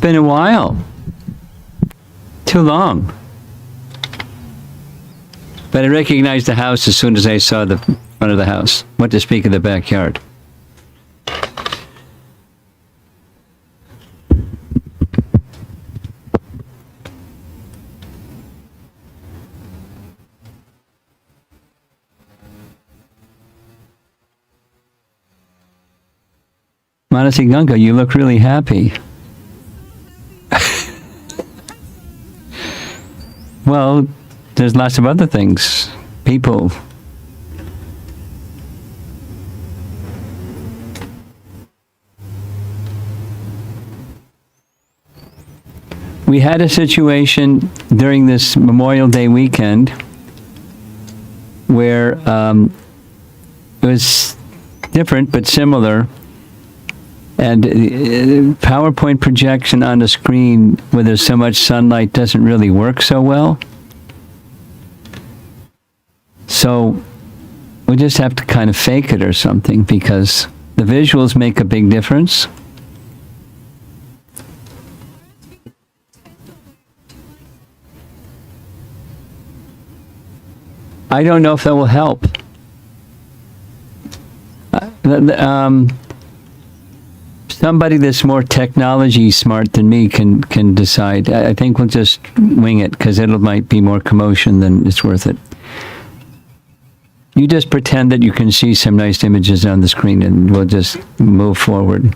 Been a while. Too long. But I recognized the house as soon as I saw the front of the house. What to speak of the backyard. Manasi Ganga, you look really happy. Well, there's lots of other things. People. We had a situation during this Memorial Day weekend where it was different but similar. And PowerPoint projection on a screen where there's so much sunlight doesn't really work so well. So we just have to kind of fake it or something because the visuals make a big difference. I don't know if that will help. Somebody that's more technology smart than me can decide. I think we'll just wing it because it might be more commotion than it's worth it. You just pretend that you can see some nice images on the screen and we'll just move forward.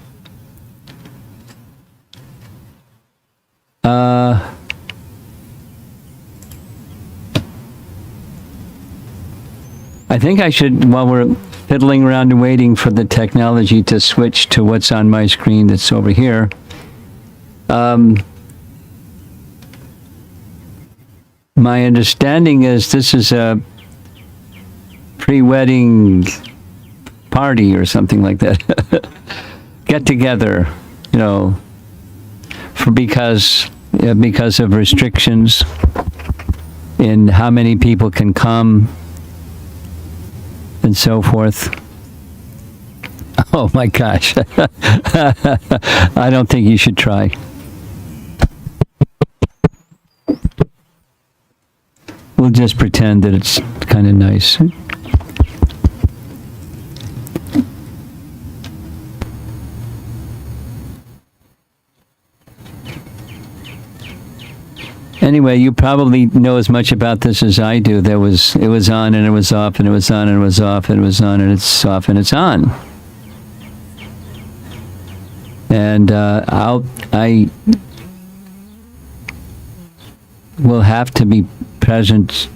I think I should, while we're fiddling around and waiting for the technology to switch to what's on my screen that's over here. My understanding is this is a pre-wedding party or something like that. Get together, you know, because of restrictions in how many people can come and so forth. Oh my gosh. I don't think you should try. We'll just pretend that it's kind of nice. Anyway, you probably know as much about this as I do. It was on and it was off and it was on and it was off and it was on and it's off and it's on. And I will have to be present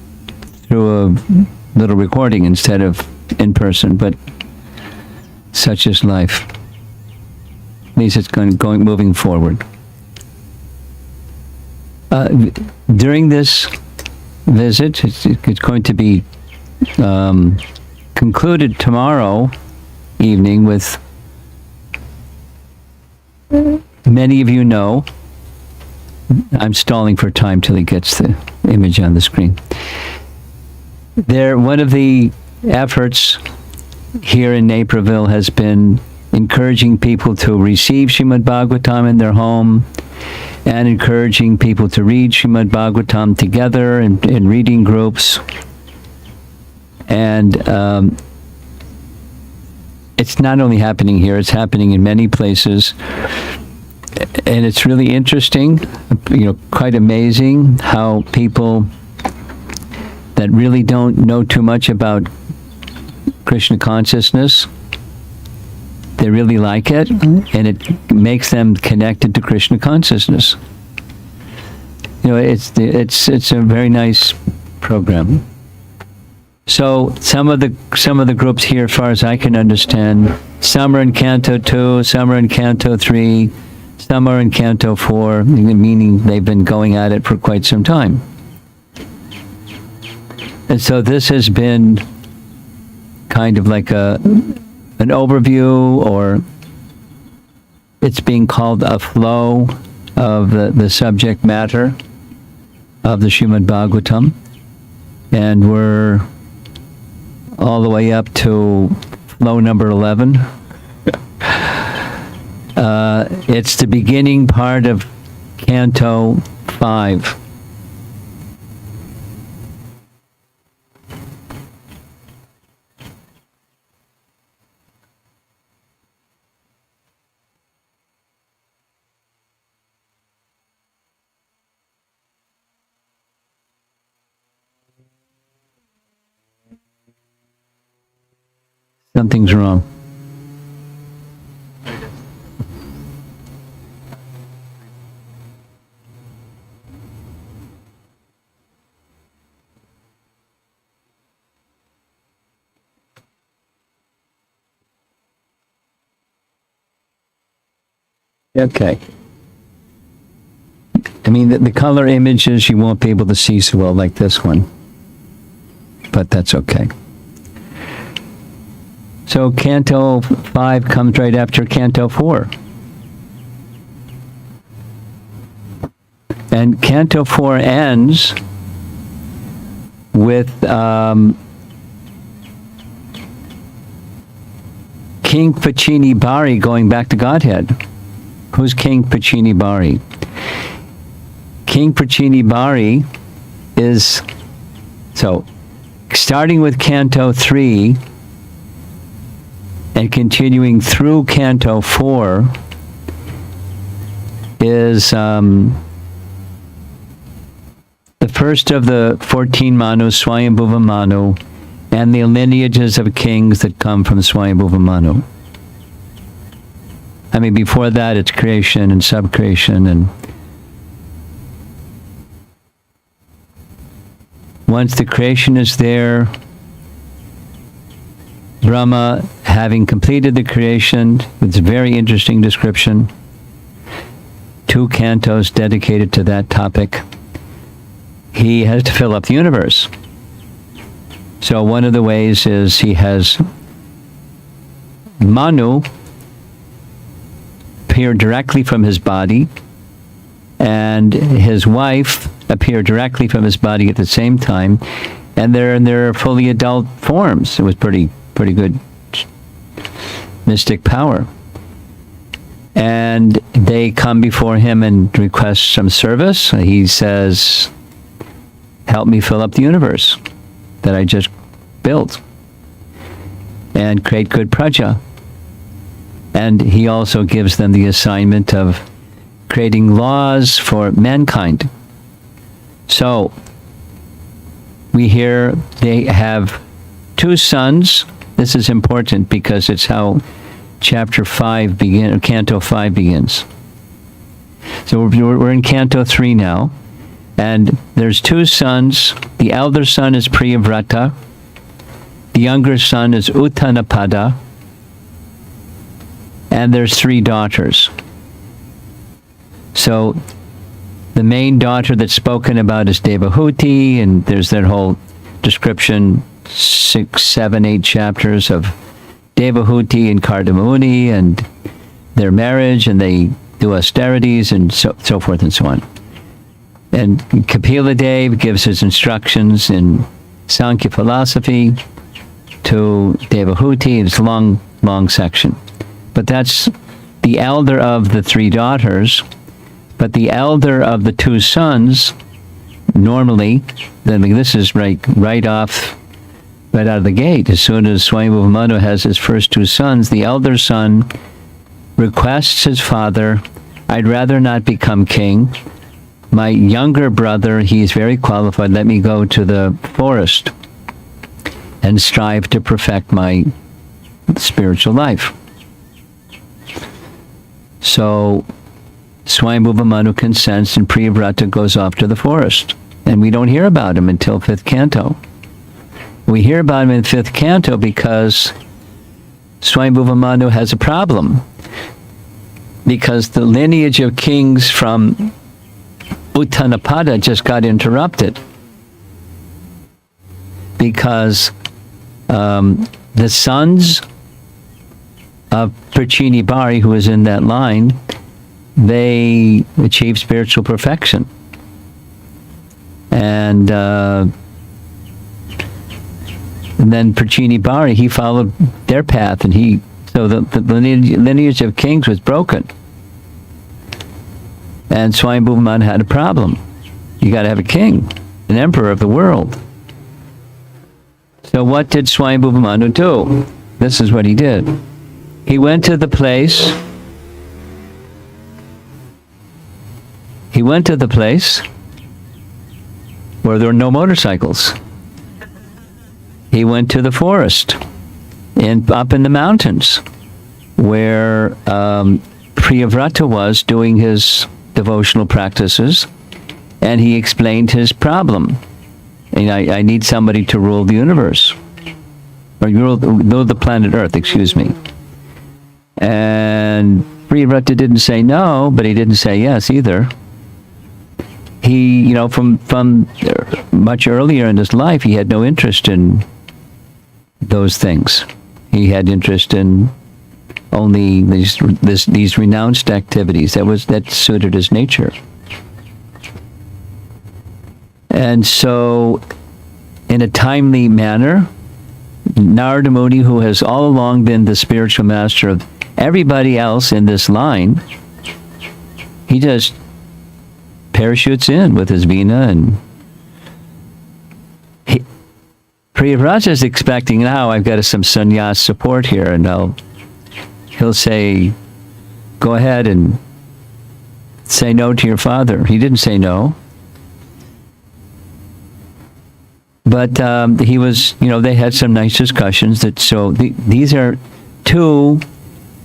through a little recording instead of in person, but such is life. At least it's moving forward. During this visit, it's going to be concluded tomorrow evening with, many of you know, I'm stalling for time till he gets the image on the screen. One of the efforts here in Naperville has been encouraging people to receive Srimad Bhagavatam in their home and encouraging people to read Srimad Bhagavatam together in reading groups. And it's not only happening here, it's happening in many places. And it's really interesting, quite amazing how people that really don't know too much about Krishna consciousness, they really like it, and it makes them connected to Krishna consciousness. It's a very nice program. So some of the groups here, as far as I can understand, some are in Canto 2, some are in Canto 3, some are in Canto 4, meaning they've been going at it for quite some time. And so this has been kind of like an overview, or it's being called a flow of the subject matter of the Srimad Bhagavatam. And we're all the way up to flow number 11. It's the beginning part of Canto 5. Something's wrong. Okay. I mean, the color images you won't be able to see so well, like this one. But that's okay. So Canto 5 comes right after Canto 4. And Canto 4 ends with King Pachini Bari going back to Godhead. Who's King Pachini Bari? King Pachini Bari is, so starting with Canto 3 and continuing through Canto 4 is the first of the 14 Manus, Swayambhuva Manu, and the lineages of kings that come from Swayambhuva Manu. I mean, before that, it's creation and subcreation, and once the creation is there, Brahma, having completed the creation, it's a very interesting description. 2 cantos dedicated to that topic. He has to fill up the universe. So one of the ways is he has Manu appear directly from his body, and his wife appear directly from his body at the same time, and they're in their fully adult forms. It was pretty good mystic power. And they come before him and request some service. He says, help me fill up the universe that I just built and create good praja. And he also gives them the assignment of creating laws for mankind. So we hear they have 2 sons. This is important because it's how chapter 5 Canto 5 begins. So we're in Canto 3 now, and there's 2 sons. The elder son is Priyavrata. The younger son is Uttanapada. And there's 3 daughters. So the main daughter that's spoken about is Devahuti, and there's that whole description, 6, 7, 8 chapters of Devahuti and Kardamuni and their marriage, and they do austerities and so forth and so on. And Kapila Dev gives his instructions in Sankhya philosophy to Devahuti. It's a long section. But that's the elder of the 3 daughters. But the elder of the 2 sons, normally, this is right out of the gate. As soon as Swayambhuva Manu has his first 2 sons, the elder son requests his father, I'd rather not become king. My younger brother, he's very qualified. Let me go to the forest and strive to perfect my spiritual life. So Swayambhuva Manu consents, and Priyavrata goes off to the forest. And we don't hear about him until 5th canto. We hear about him in the 5th canto because Swayambhuva Manu has a problem. Because the lineage of kings from Uttanapada just got interrupted. Because the sons of Prachini Bari, who was in that line, they achieved spiritual perfection. And then Prachini Bari, he followed their path, and so the lineage of kings was broken. And Swayambhuva Manu had a problem. You got to have a king, an emperor of the world. So what did Swayambhuva Manu do? This is what he did. He went to the place. He went to the place where there were no motorcycles. He went to the forest, up in the mountains, where Priyavrata was doing his devotional practices, and he explained his problem. And I need somebody to rule the universe, or rule the planet Earth, excuse me. And Priyavrata didn't say no, but he didn't say yes either. He, from much earlier in his life, he had no interest in those things. He had interest in only these renounced activities. That suited his nature. And so, in a timely manner, Narada Muni, who has all along been the spiritual master of everybody else in this line, he just parachutes in with his Veena, and Priyavrata is expecting, now I've got some sannyas support here, and he'll say, go ahead and say no to your father. He didn't say no. But he was, they had some nice discussions. These are 2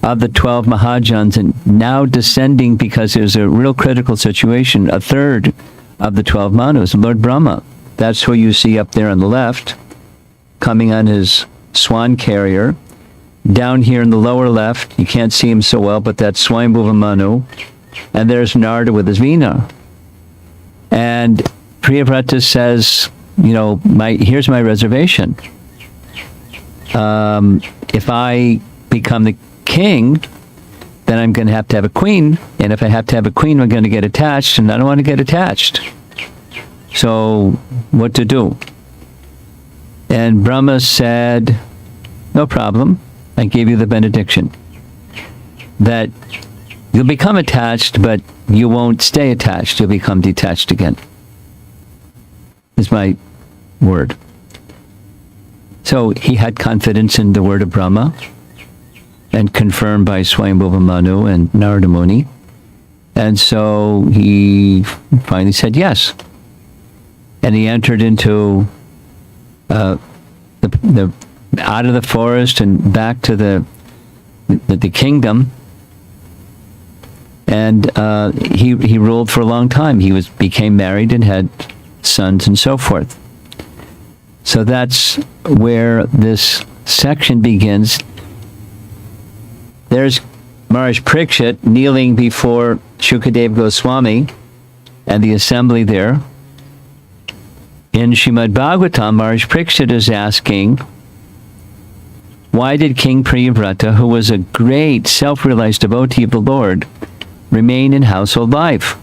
of the 12 Mahajans, and now descending, because there's a real critical situation, a 3rd of the 12 Manus, Lord Brahma. That's who you see up there on the left, coming on his swan carrier. Down here in the lower left, you can't see him so well, but that's Swayambhuva Manu. And there's Narada with his Veena. And Priyavrata says, here's my reservation. If I become the king, then I'm going to have a queen. And if I have to have a queen, I'm going to get attached, and I don't want to get attached. So, what to do? And Brahma said, no problem. I gave you the benediction. That you'll become attached, but you won't stay attached. You'll become detached again. Is my word. So he had confidence in the word of Brahma, and confirmed by Swayambhuva Manu and Narada Muni. And so he finally said yes. And he entered into the out of the forest and back to the kingdom. And he ruled for a long time. He became married and had sons and so forth. So that's where this section begins. There's Maharaj Parikshit kneeling before Shukadeva Goswami and the assembly there. In Srimad Bhagavatam, Maharaj Parikshit is asking, why did King Priyavrata, who was a great self-realized devotee of the Lord, remain in household life?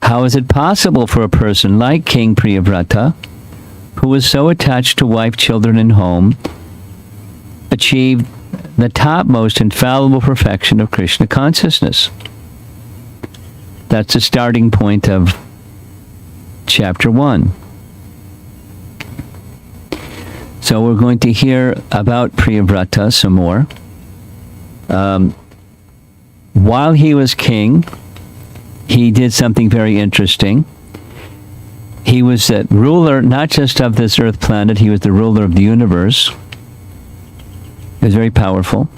How is it possible for a person like King Priyavrata, who was so attached to wife, children, and home, achieve the topmost infallible perfection of Krishna consciousness? That's the starting point of chapter 1. So we're going to hear about Priyavrata some more. While he was king, he did something very interesting. He was the ruler not just of this earth planet, he was the ruler of the universe. He was very powerful.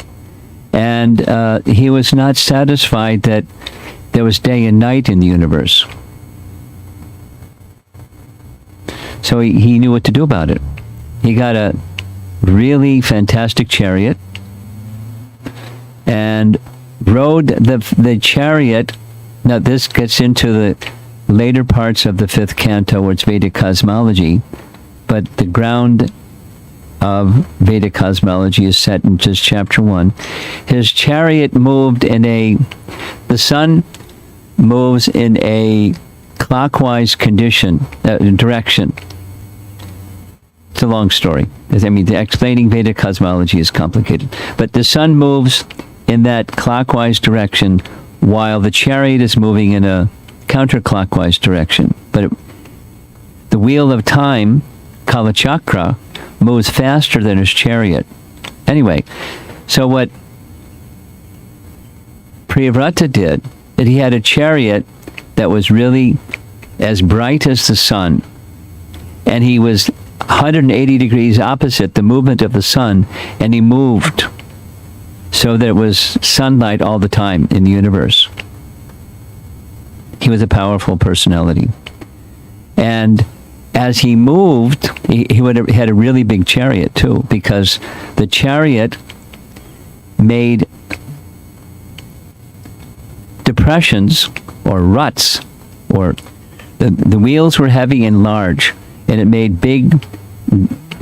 And he was not satisfied that there was day and night in the universe. So he knew what to do about it. He got a really fantastic chariot and rode the chariot. Now this gets into the later parts of the 5th canto, where it's Vedic cosmology, but the ground of Vedic cosmology is set in just chapter 1. His chariot moved the sun moves in a clockwise direction. It's a long story. Explaining Vedic cosmology is complicated. But the sun moves in that clockwise direction while the chariot is moving in a counterclockwise direction. But the wheel of time, Kala Chakra, moves faster than his chariot. Anyway, so what Priyavrata did, that he had a chariot that was really as bright as the sun, and he was 180 degrees opposite the movement of the sun, and he moved so that it was sunlight all the time in the universe. He was a powerful personality. And as he moved, he had a really big chariot too, because the chariot made depressions or ruts, or the wheels were heavy and large, and it made big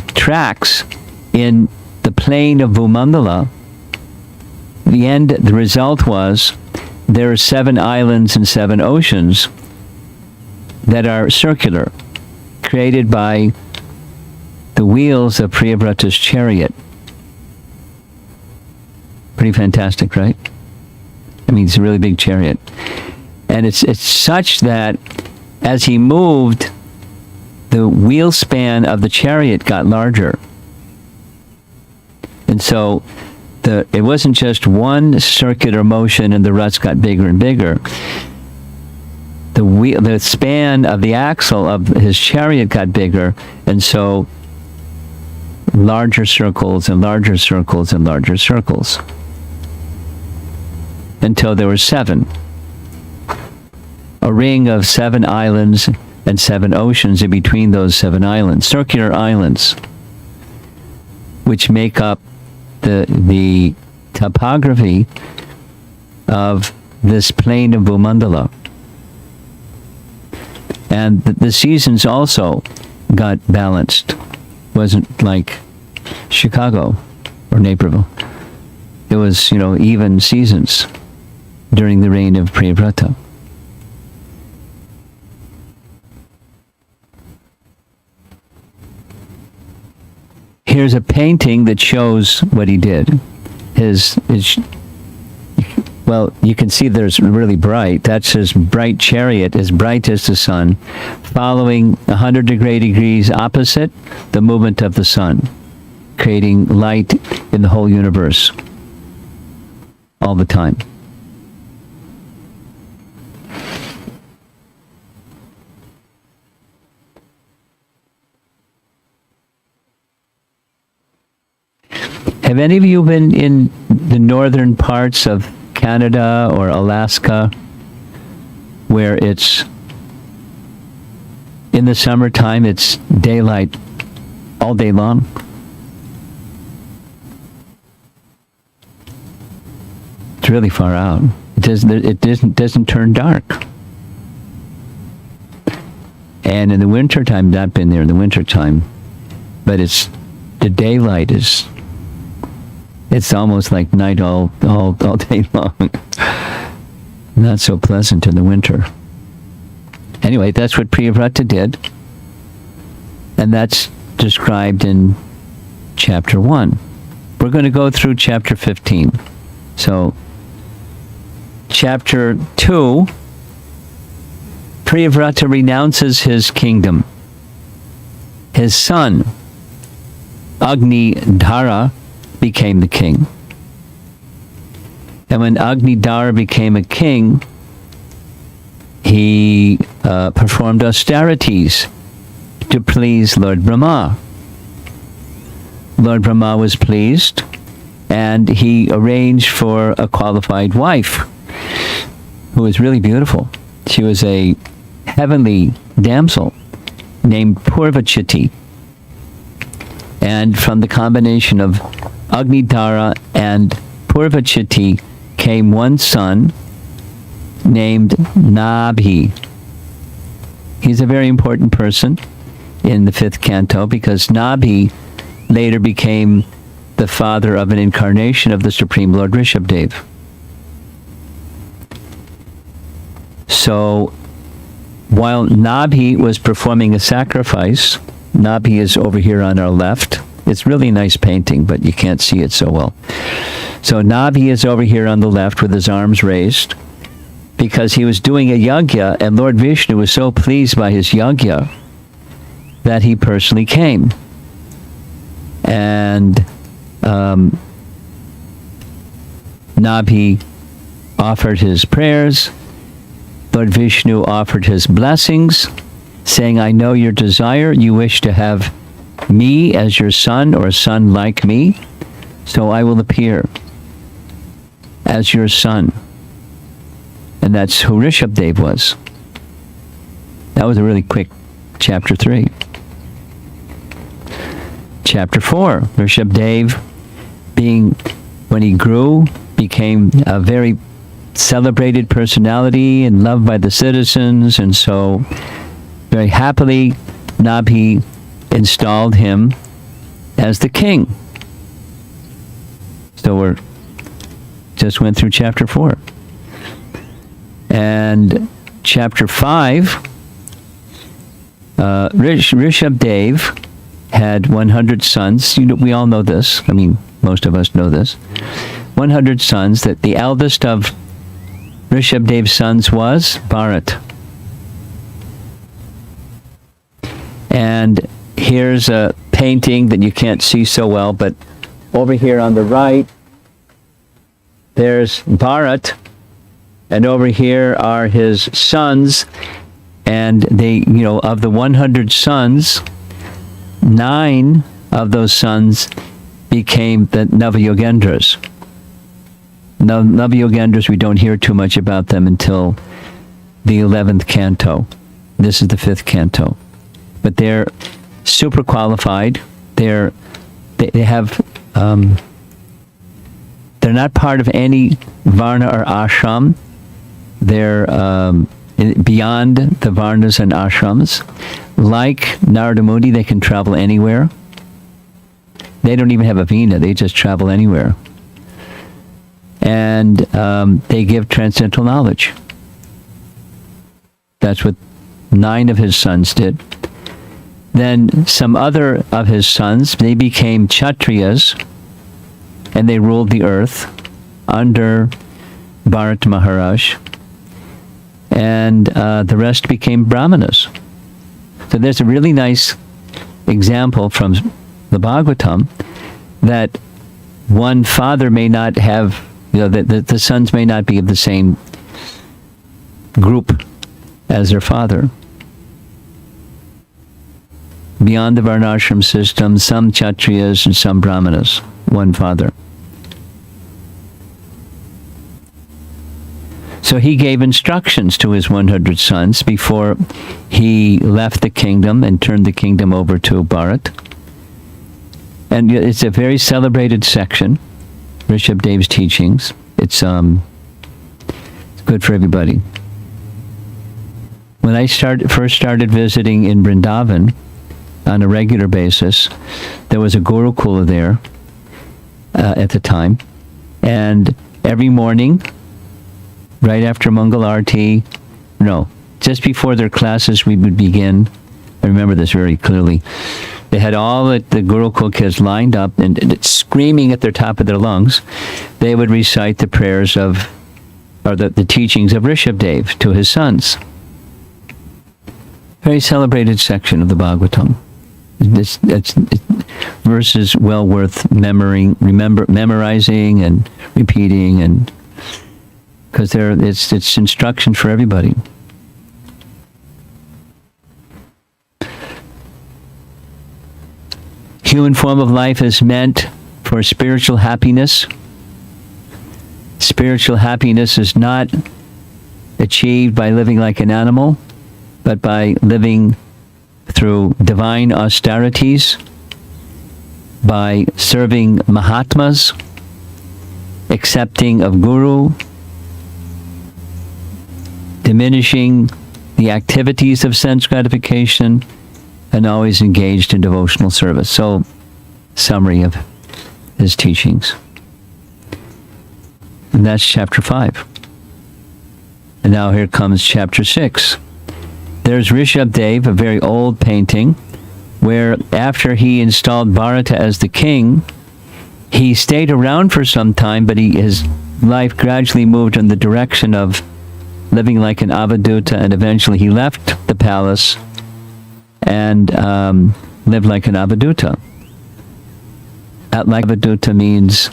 tracks in the plane of Bhumandala. The result was there are 7 islands and 7 oceans that are circular, created by the wheels of Priyavrata's chariot. Pretty fantastic, right? It's a really big chariot. And it's such that as he moved, the wheel span of the chariot got larger. And so it wasn't just one circular motion and the ruts got bigger and bigger. The span of the axle of his chariot got bigger, and so larger circles and larger circles and larger circles, until there were 7. A ring of 7 islands and 7 oceans in between those 7 islands, circular islands, which make up the topography of this plane of Bhumandala. And the seasons also got balanced. It wasn't like Chicago or Naperville. It was, even seasons during the reign of Priyavrata. Here's a painting that shows what he did. Well, you can see there's really bright. That's his bright chariot, as bright as the sun, following 100 degrees opposite the movement of the sun, creating light in the whole universe all the time. Have any of you been in the northern parts of Canada or Alaska, where it's in the summertime, it's daylight all day long? It's really far out. It doesn't turn dark. And in the wintertime, not been there in the wintertime, but the daylight is, it's almost like night all day long. Not so pleasant in the winter. Anyway, that's what Priyavrata did. And that's described in chapter 1. We're going to go through chapter 15. So, chapter 2, Priyavrata renounces his kingdom. His son, Agni-dhara, became the king. And when Agni-dhara became a king, he performed austerities to please Lord Brahma. Lord Brahma was pleased, and he arranged for a qualified wife who was really beautiful. She was a heavenly damsel named Purvachiti. And from the combination of Agnidhara and Purvachiti came one son named Nabhi. He's a very important person in the 5th canto because Nabhi later became the father of an incarnation of the Supreme Lord Rishabhadeva. So while Nabhi was performing a sacrifice, Nabhi is over here on our left. It's really a nice painting, but you can't see it so well. So Nabhi is over here on the left with his arms raised because he was doing a yajna, and Lord Vishnu was so pleased by his yajna that he personally came. And Nabhi offered his prayers. Lord Vishnu offered his blessings, saying, I know your desire. You wish to have me as your son or a son like me, so I will appear as your son. And that's who Rishabhadeva was. That was a really quick chapter 3. Chapter 4, Rishabhadeva, when he grew, became a very celebrated personality and loved by the citizens, and so very happily Nabhi installed him as the king. So we just went through chapter 4. And chapter 5, Rishabhadeva had 100 sons. We all know this. I mean, most of us know this. 100 sons. That the eldest of Rishabhadeva's sons was Bharat. And here's a painting that you can't see so well, but over here on the right, there's Bharat, and over here are his sons, and they, of the 100 sons, 9 of those sons became the Navayogendras. Now, Navayogendras, we don't hear too much about them until the 11th canto. This is the 5th canto. But they're super qualified. They have, they're not part of any varna or ashram. They're beyond the varnas and ashrams. Like Narada Muni, they can travel anywhere. They don't even have a vina. They just travel anywhere. And they give transcendental knowledge. That's what 9 of his sons did. Then some other of his sons, they became Kshatriyas, and they ruled the earth under Bharat Maharaj. And the rest became Brahmanas. So there's a really nice example from the Bhagavatam that one father may not have, the sons may not be of the same group as their father. Beyond the Varnashram system, some Kshatriyas and some Brahmanas, one father. So he gave instructions to his 100 sons before he left the kingdom and turned the kingdom over to Bharat. And it's a very celebrated section, Rishabhadeva's teachings. It's good for everybody. When I first started visiting in Vrindavan on a regular basis, there was a Gurukula there at the time. And every morning, right after Mangal Arati, just before their classes we would begin. I remember this very clearly. They had all the Gurukul kids lined up and screaming at the top of their lungs. They would recite the prayers of, or the teachings of Rishabhadeva to his sons. Very celebrated section of the Bhagavatam. It's verses well worth memorizing and repeating, and because it's instruction for everybody. Human form of life is meant for spiritual happiness. Spiritual happiness is not achieved by living like an animal, but by living through divine austerities, by serving Mahatmas, accepting of Guru, diminishing the activities of sense gratification, and always engaged in devotional service. So, summary of his teachings. And that's chapter 5. And now here comes chapter 6. There's Rishabhadeva, a very old painting, where after he installed Bharata as the king, he stayed around for some time, but his life gradually moved in the direction of living like an avaduta, and eventually he left the palace and lived like an avaduta. Like avaduta means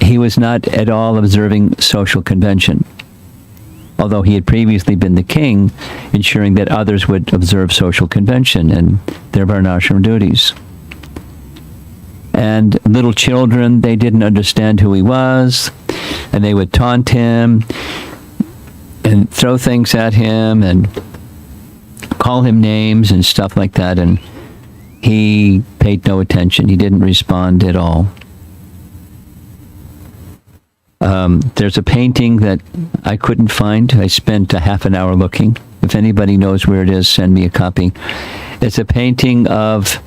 he was not at all observing social convention, although he had previously been the king, ensuring that others would observe social convention and their varnashram duties. And little children, they didn't understand who he was, and they would taunt him and throw things at him and call him names and stuff like that, and he paid no attention. He didn't respond at all. There's a painting that I couldn't find. I spent a half an hour looking. If anybody knows where it is, send me a copy. It's a painting of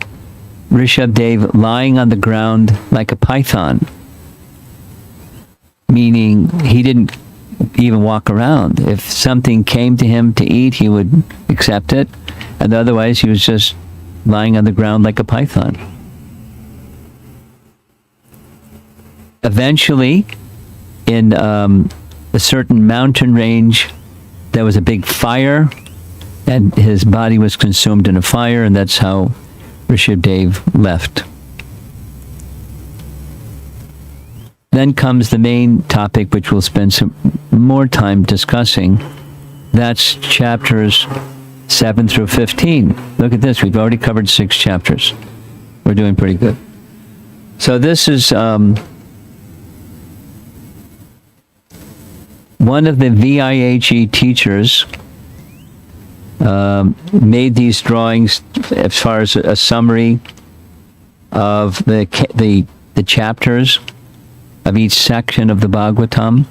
Rishabhadeva lying on the ground like a python, meaning he didn't even walk around. If something came to him to eat, he would accept it, and otherwise he was just lying on the ground like a python. Eventually, in a certain mountain range, there was a big fire, and his body was consumed in a fire, and that's how Rishabhadeva left. Then comes the main topic, which we'll spend some more time discussing. That's chapters 7 through 15. Look at this. We've already covered 6 chapters. We're doing pretty good. So this is one of the VIHE teachers made these drawings as far as a summary of the chapters of each section of the Bhagavatam.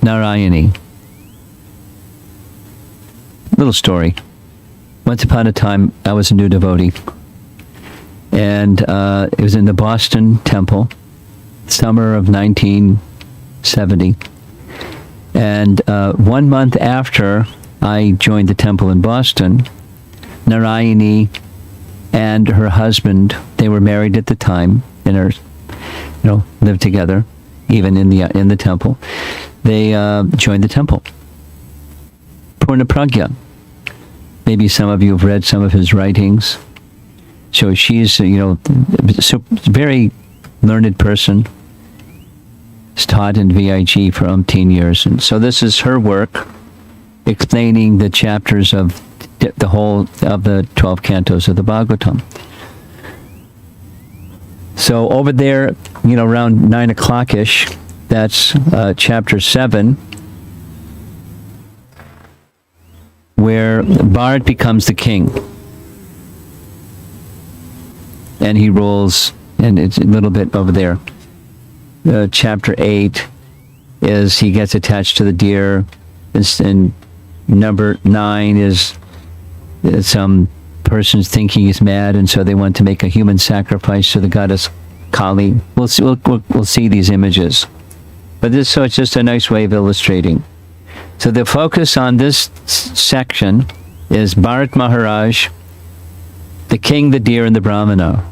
Narayani. Little story. Once upon a time, I was a new devotee, and it was in the Boston temple, summer of 1970. And 1 month after I joined the temple in Boston, Narayani and her husband, they were married at the time, and lived together, even in the temple. They joined the temple. Purna Pragya. Maybe some of you have read some of his writings. So she's, a very learned person. She's taught in VIG for umpteen years. And so this is her work explaining the chapters of the whole of the 12 cantos of the Bhagavatam. So over there, around 9 o'clock-ish, that's chapter 7, where Bharat becomes the king. And he rules, and it's a little bit over there. Chapter 8 is he gets attached to the deer, and number 9 is some person's thinking he's mad, and so they want to make a human sacrifice to the goddess Kali. We'll see these images. But so it's just a nice way of illustrating. So the focus on this section is Bharat Maharaj, the king, the deer, and the Brahmana.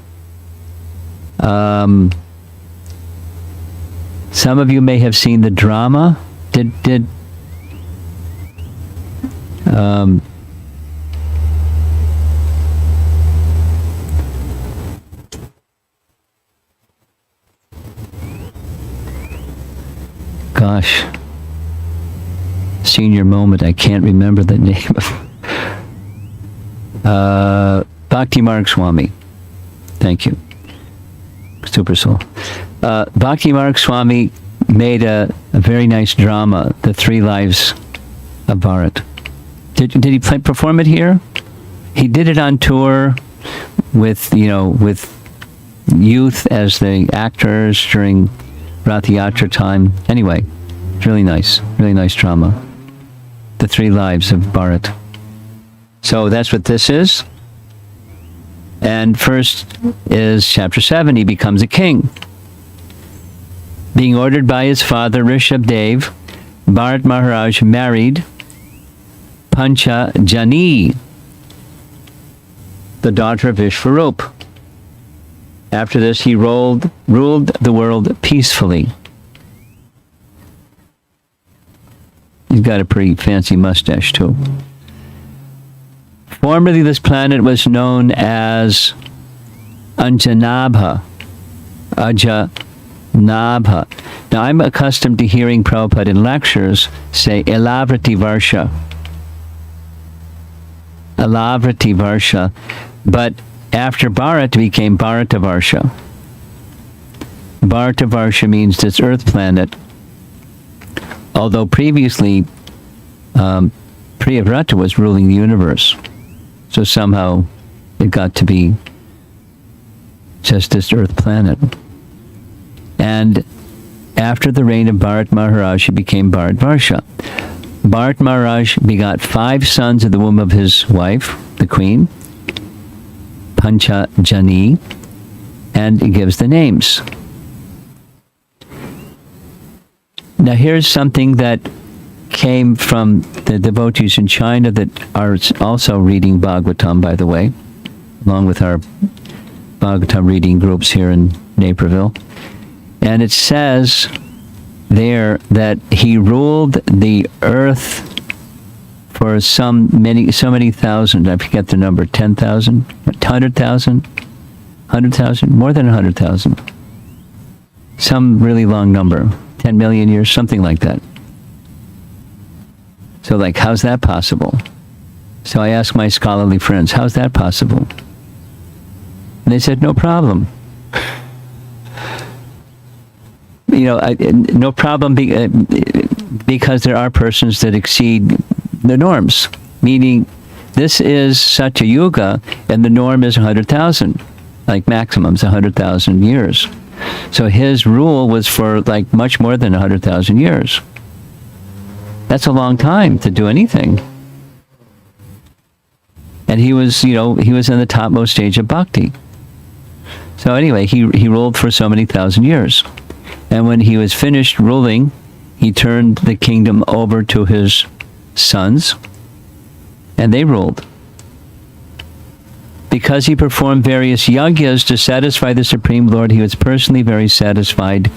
Some of you may have seen the drama. Gosh, senior moment, I can't remember the name of Bhakti Marg Swami. Thank you. Super Soul. Bhakti Marg Swami made a very nice drama, The Three Lives of Bharat. Did he perform it here? He did it on tour with youth as the actors during Rath Yatra time. Anyway, it's really nice drama. The Three Lives of Bharat. So that's what this is. And first is chapter 7. He becomes a king. Being ordered by his father Rishabhadeva, Bharat Maharaj married Pancha Jani, the daughter of Vishwarup. After this, he ruled the world peacefully. He's got a pretty fancy mustache, too. Formerly, this planet was known as Anjanabha. Nabha. Now, I'm accustomed to hearing Prabhupada in lectures say Elavrati Varsha. Elavrati Varsha. But after Bharat, it became Bharata Varsha. Bharata Varsha means this earth planet. Although previously, Priyavrata was ruling the universe. So somehow it got to be just this earth planet. And after the reign of Bharat Maharaj, he became Bharat Varsha. Bharat Maharaj begot 5 sons of the womb of his wife, the queen, Pancha Jani, and he gives the names. Now here's something that came from the devotees in China that are also reading Bhagavatam, by the way, along with our Bhagavatam reading groups here in Naperville. And it says there that he ruled the earth for so many thousand, I forget the number, 10,000, 100,000, 100,000, more than 100,000. Some really long number, 10 million years, something like that. So like, how's that possible? So I asked my scholarly friends, how's that possible? And they said, no problem. No problem because there are persons that exceed the norms. Meaning, this is such a yuga, and the norm is 100,000. Like maximum's 100,000 years. So his rule was for like much more than 100,000 years. That's a long time to do anything. And he was in the topmost stage of bhakti. So anyway, he ruled for so many thousand years. And when he was finished ruling, he turned the kingdom over to his sons, and they ruled. Because he performed various yagyas to satisfy the Supreme Lord, he was personally very satisfied.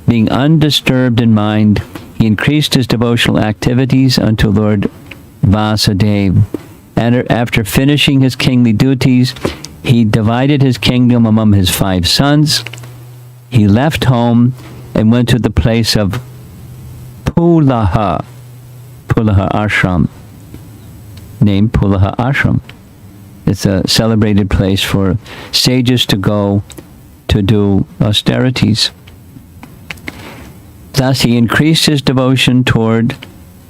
Being undisturbed in mind, he increased his devotional activities unto Lord Vasudeva. And after finishing his kingly duties, he divided his kingdom among his 5 sons. He left home and went to the place of Pulaha Ashram, named Pulaha Ashram. It's a celebrated place for sages to go to do austerities. Thus he increased his devotion toward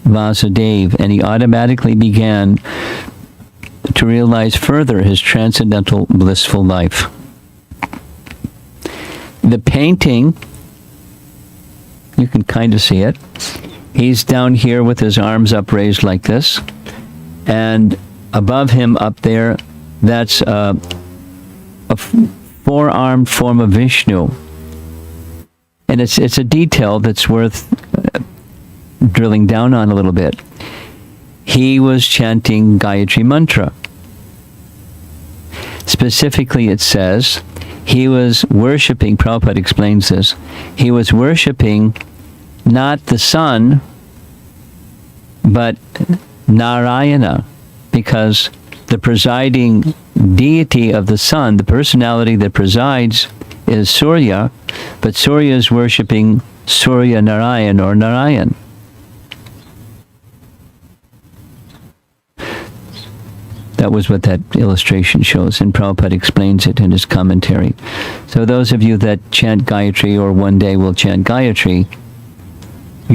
Vasudeva, and he automatically began to realize further his transcendental blissful life. The painting, you can kind of see it. He's down here with his arms upraised like this, and above him up there, that's a four-armed form of Vishnu. And it's a detail that's worth drilling down on a little bit. He was chanting Gayatri Mantra. Specifically, it says, he was worshipping, Prabhupada explains this, he was worshipping not the sun, but Narayana, because the presiding deity of the sun, the personality that presides, is Surya, but Surya is worshipping Surya Narayan or Narayan. That was what that illustration shows, and Prabhupada explains it in his commentary. So those of you that chant Gayatri or one day will chant Gayatri,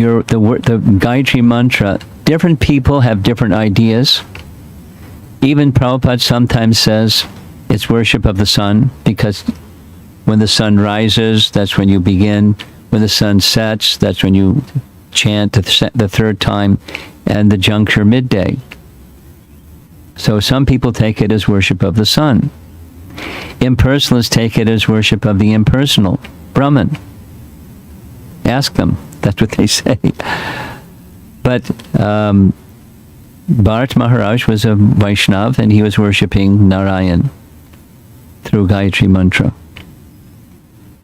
the Gayatri mantra, different people have different ideas. Even Prabhupada sometimes says it's worship of the sun, because when the sun rises, that's when you begin. When the sun sets, that's when you chant the third time, and the juncture midday. So some people take it as worship of the sun. Impersonalists take it as worship of the impersonal, Brahman. Ask them. That's what they say. But Bharat Maharaj was a Vaishnav, and he was worshipping Narayan through Gayatri mantra.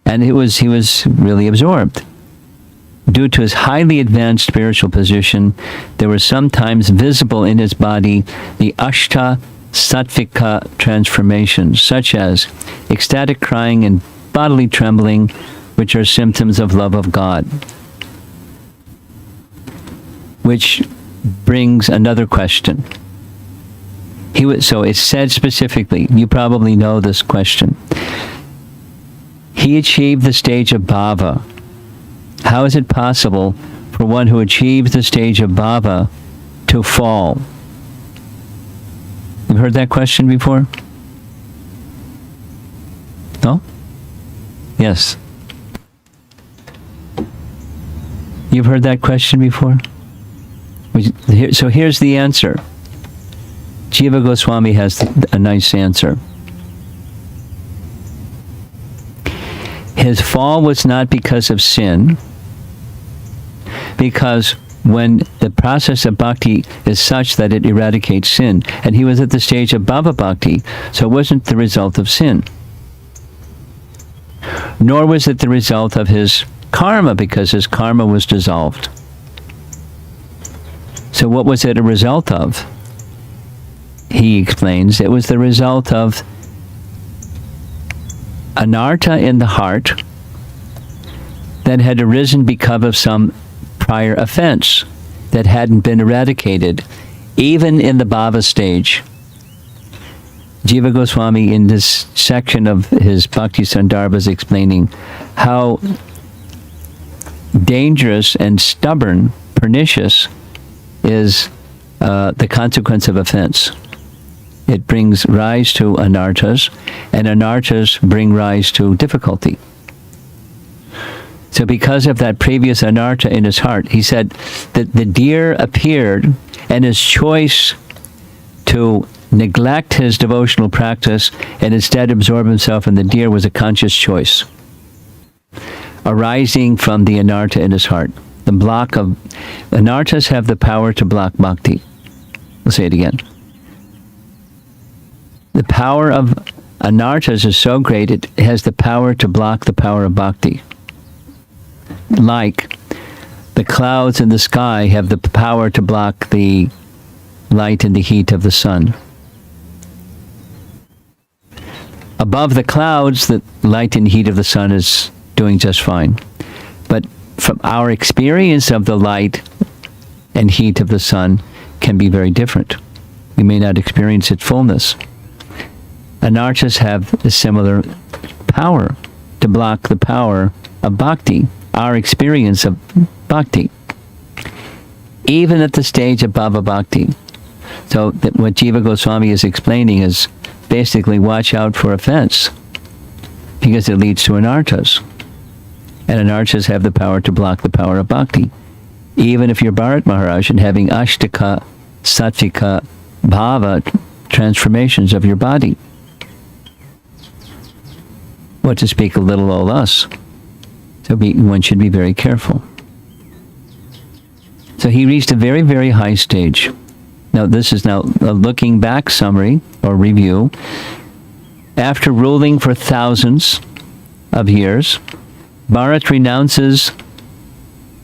And he was really absorbed. Due to his highly advanced spiritual position, there were sometimes visible in his body the Ashta Sattvika transformations, such as ecstatic crying and bodily trembling, which are symptoms of love of God. Which brings another question. So it's said specifically, you probably know this question. He achieved the stage of bhava. How is it possible for one who achieves the stage of bhava to fall? You've heard that question before? No? Yes. You've heard that question before? So here's the answer. Jiva Goswami has a nice answer. His fall was not because of sin, because when the process of bhakti is such that it eradicates sin, and he was at the stage of bhava bhakti, so it wasn't the result of sin. Nor was it the result of his karma, because his karma was dissolved. So what was it a result of? He explains it was the result of anartha in the heart that had arisen because of some prior offense that hadn't been eradicated, even in the bhava stage. Jiva Goswami, in this section of his Bhakti Sandarbha, is explaining how dangerous and stubborn, pernicious, is the consequence of offense. It brings rise to anarthas, and anarthas bring rise to difficulty. So because of that previous anartha in his heart, he said that the deer appeared, and his choice to neglect his devotional practice and instead absorb himself in the deer was a conscious choice, arising from the anartha in his heart. The block of anarthas have the power to block bhakti. We'll say it again. The power of anarthas is so great, it has the power to block the power of bhakti. Like the clouds in the sky have the power to block the light and the heat of the sun. Above the clouds, the light and heat of the sun is doing just fine. But from our experience of the light and heat of the sun can be very different. We may not experience its fullness. Anarthas have a similar power to block the power of bhakti, our experience of bhakti, even at the stage of bhava bhakti. So what Jiva Goswami is explaining is basically watch out for offense, because it leads to anarthas. And anarthas have the power to block the power of bhakti. Even if you're Bharat Maharaj and having ashtaka, sattvika, bhava transformations of your body. What to speak of little old us. So one should be very careful. So he reached a very, very high stage. Now this is now a looking back summary or review. After ruling for thousands of years, Bharat renounces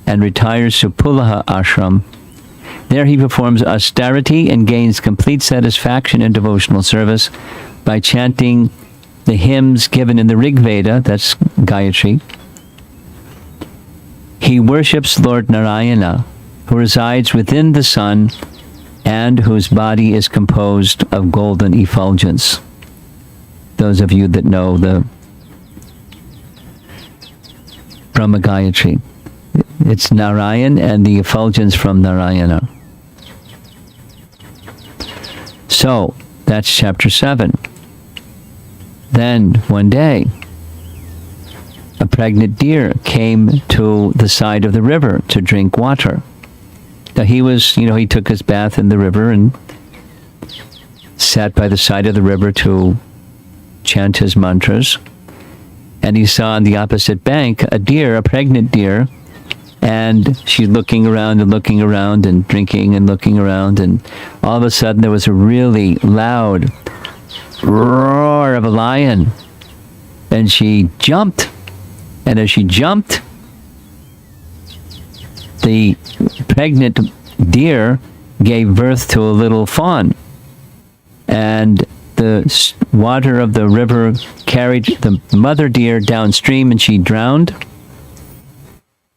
and retires to Pulaha ashram. There he performs austerity and gains complete satisfaction in devotional service by chanting the hymns given in the Rig Veda, that's Gayatri. He worships Lord Narayana, who resides within the sun and whose body is composed of golden effulgence. Those of you that know the Brahma Gayatri, It's Narayan and the effulgence from Narayana. So, that's chapter 7. Then, one day, a pregnant deer came to the side of the river to drink water. Now he took his bath in the river and sat by the side of the river to chant his mantras. And he saw on the opposite bank a pregnant deer, and she's looking around and drinking and looking around, and all of a sudden there was a really loud roar of a lion, and she jumped, and as she jumped, the pregnant deer gave birth to a little fawn, and the water of the river carried the mother deer downstream, and she drowned,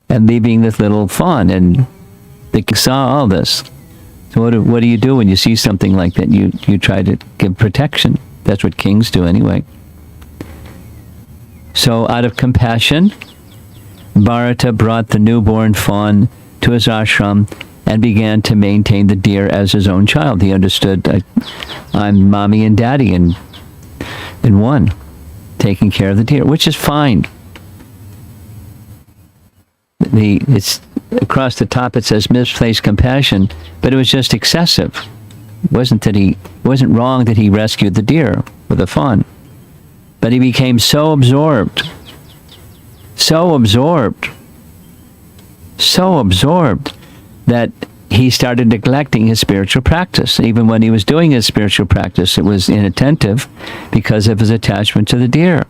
and leaving this little fawn. And they saw all this. So what do you do when you see something like that? You try to give protection. That's what kings do anyway. So out of compassion, Bharata brought the newborn fawn to his ashram and began to maintain the deer as his own child. He understood, I'm mommy and daddy in one, taking care of the deer, which is fine. It's across the top it says misplaced compassion, but it was just excessive. It wasn't wrong that he rescued the deer with the fawn, but he became so absorbed that he started neglecting his spiritual practice. Even when he was doing his spiritual practice, it was inattentive because of his attachment to the deer.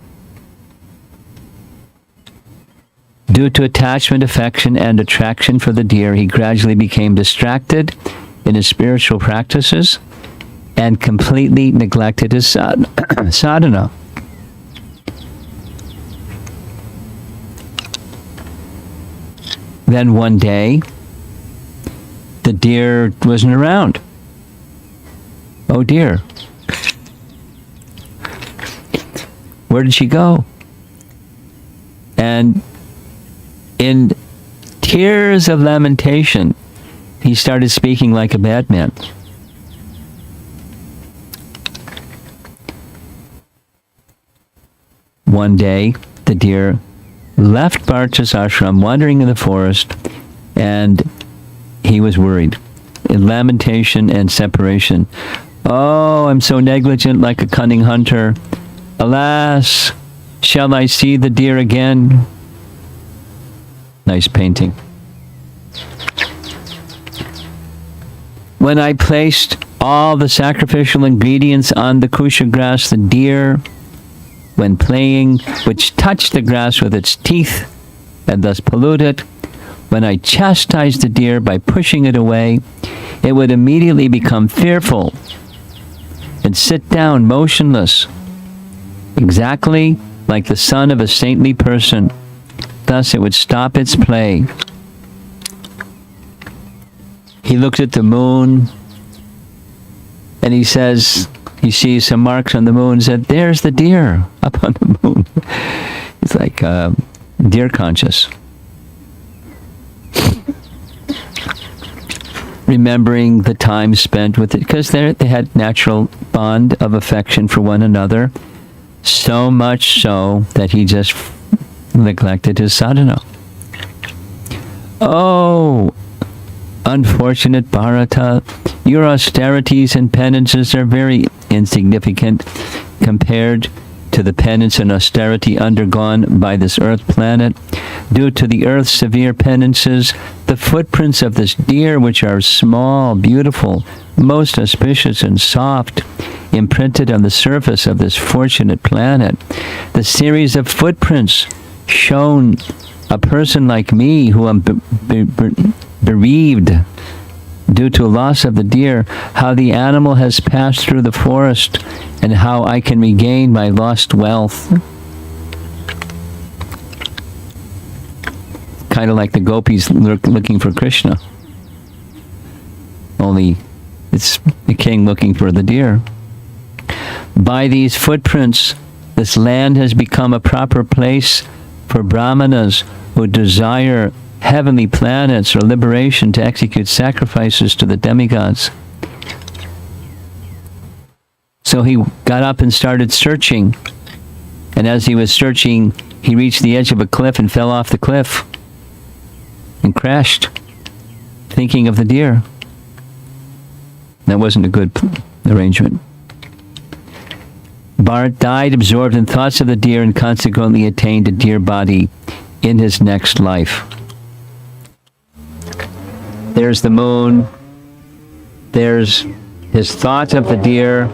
Due to attachment, affection, and attraction for the deer, he gradually became distracted in his spiritual practices and completely neglected his sadhana. Then one day, the deer wasn't around. Oh dear. Where did she go? And in tears of lamentation, he started speaking like a madman. One day, the deer left Bharata's ashram, wandering in the forest, and he was worried. In lamentation and separation. Oh, I'm so negligent, like a cunning hunter. Alas, shall I see the deer again? Nice painting. When I placed all the sacrificial ingredients on the kusha grass, the deer, when playing, which touched the grass with its teeth and thus pollute it, when I chastised the deer by pushing it away, it would immediately become fearful and sit down motionless, exactly like the son of a saintly person. Thus it would stop its play. He looked at the moon, and he says, he sees some marks on the moon, and said, there's the deer up on the moon. It's like deer conscious. Remembering the time spent with it, because they had natural bond of affection for one another, so much so that he just neglected his sadhana. Oh, unfortunate Bharata, your austerities and penances are very insignificant compared to the penance and austerity undergone by this earth planet. Due to the earth's severe penances, the footprints of this deer, which are small, beautiful, most auspicious and soft, imprinted on the surface of this fortunate planet, the series of footprints shown a person like me, who am bereaved due to loss of the deer, how the animal has passed through the forest, and how I can regain my lost wealth. Kind of like the gopis looking for Krishna. Only it's the king looking for the deer. By these footprints, this land has become a proper place for Brahmanas who desire heavenly planets or liberation to execute sacrifices to the demigods. So he got up and started searching. And as he was searching, he reached the edge of a cliff and fell off the cliff and crashed, thinking of the deer. That wasn't a good arrangement. Bharat died absorbed in thoughts of the deer and consequently attained a deer body in his next life. There's the moon. There's his thought of the deer.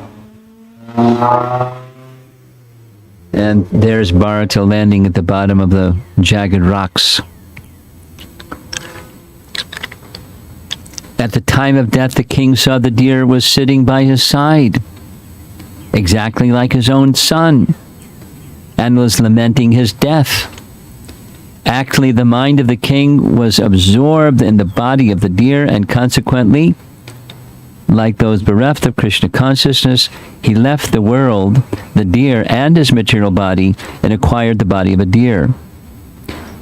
And there's Bharata landing at the bottom of the jagged rocks. At the time of death, the king saw the deer was sitting by his side, exactly like his own son, and was lamenting his death. Actually, the mind of the king was absorbed in the body of the deer, and consequently, like those bereft of Krishna consciousness, he left the world, the deer, and his material body, and acquired the body of a deer.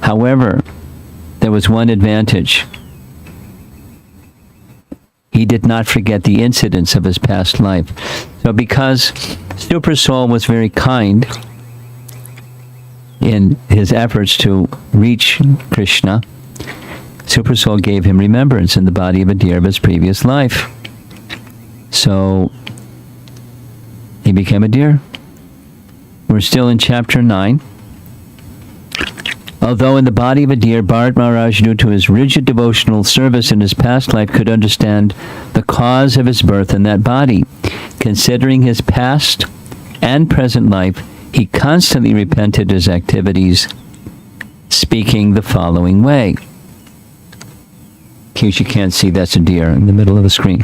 However, there was one advantage. He did not forget the incidents of his past life. So because Super Soul was very kind in his efforts to reach Krishna, Super Soul gave him remembrance in the body of a deer of his previous life. So he became a deer. We're still in chapter 9. Although in the body of a deer, Bharat Maharaj, due to his rigid devotional service in his past life, could understand the cause of his birth in that body. Considering his past and present life, he constantly repented his activities, speaking the following way. In case you can't see, that's a deer in the middle of the screen.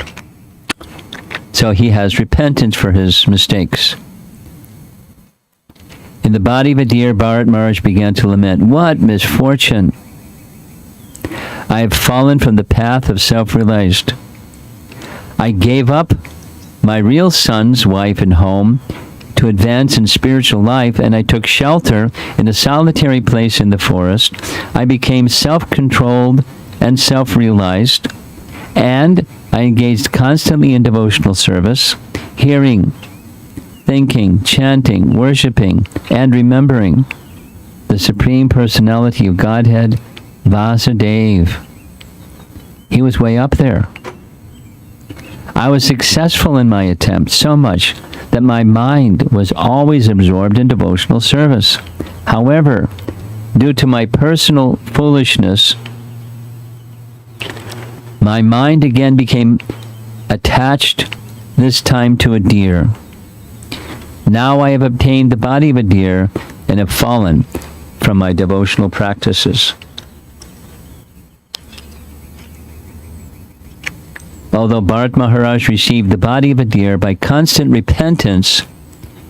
So he has repentance for his mistakes. In the body of a deer, Bharat Maharaj began to lament, "What misfortune! I have fallen from the path of self-realized. I gave up my real son's wife and home to advance in spiritual life, and I took shelter in a solitary place in the forest. I became self-controlled and self-realized, and I engaged constantly in devotional service, hearing, thinking, chanting, worshipping, and remembering the Supreme Personality of Godhead, Vasudeva." He was way up there. "I was successful in my attempt so much that my mind was always absorbed in devotional service. However, due to my personal foolishness, my mind again became attached, this time to a deer. Now I have obtained the body of a deer and have fallen from my devotional practices." Although Bharat Maharaj received the body of a deer, by constant repentance,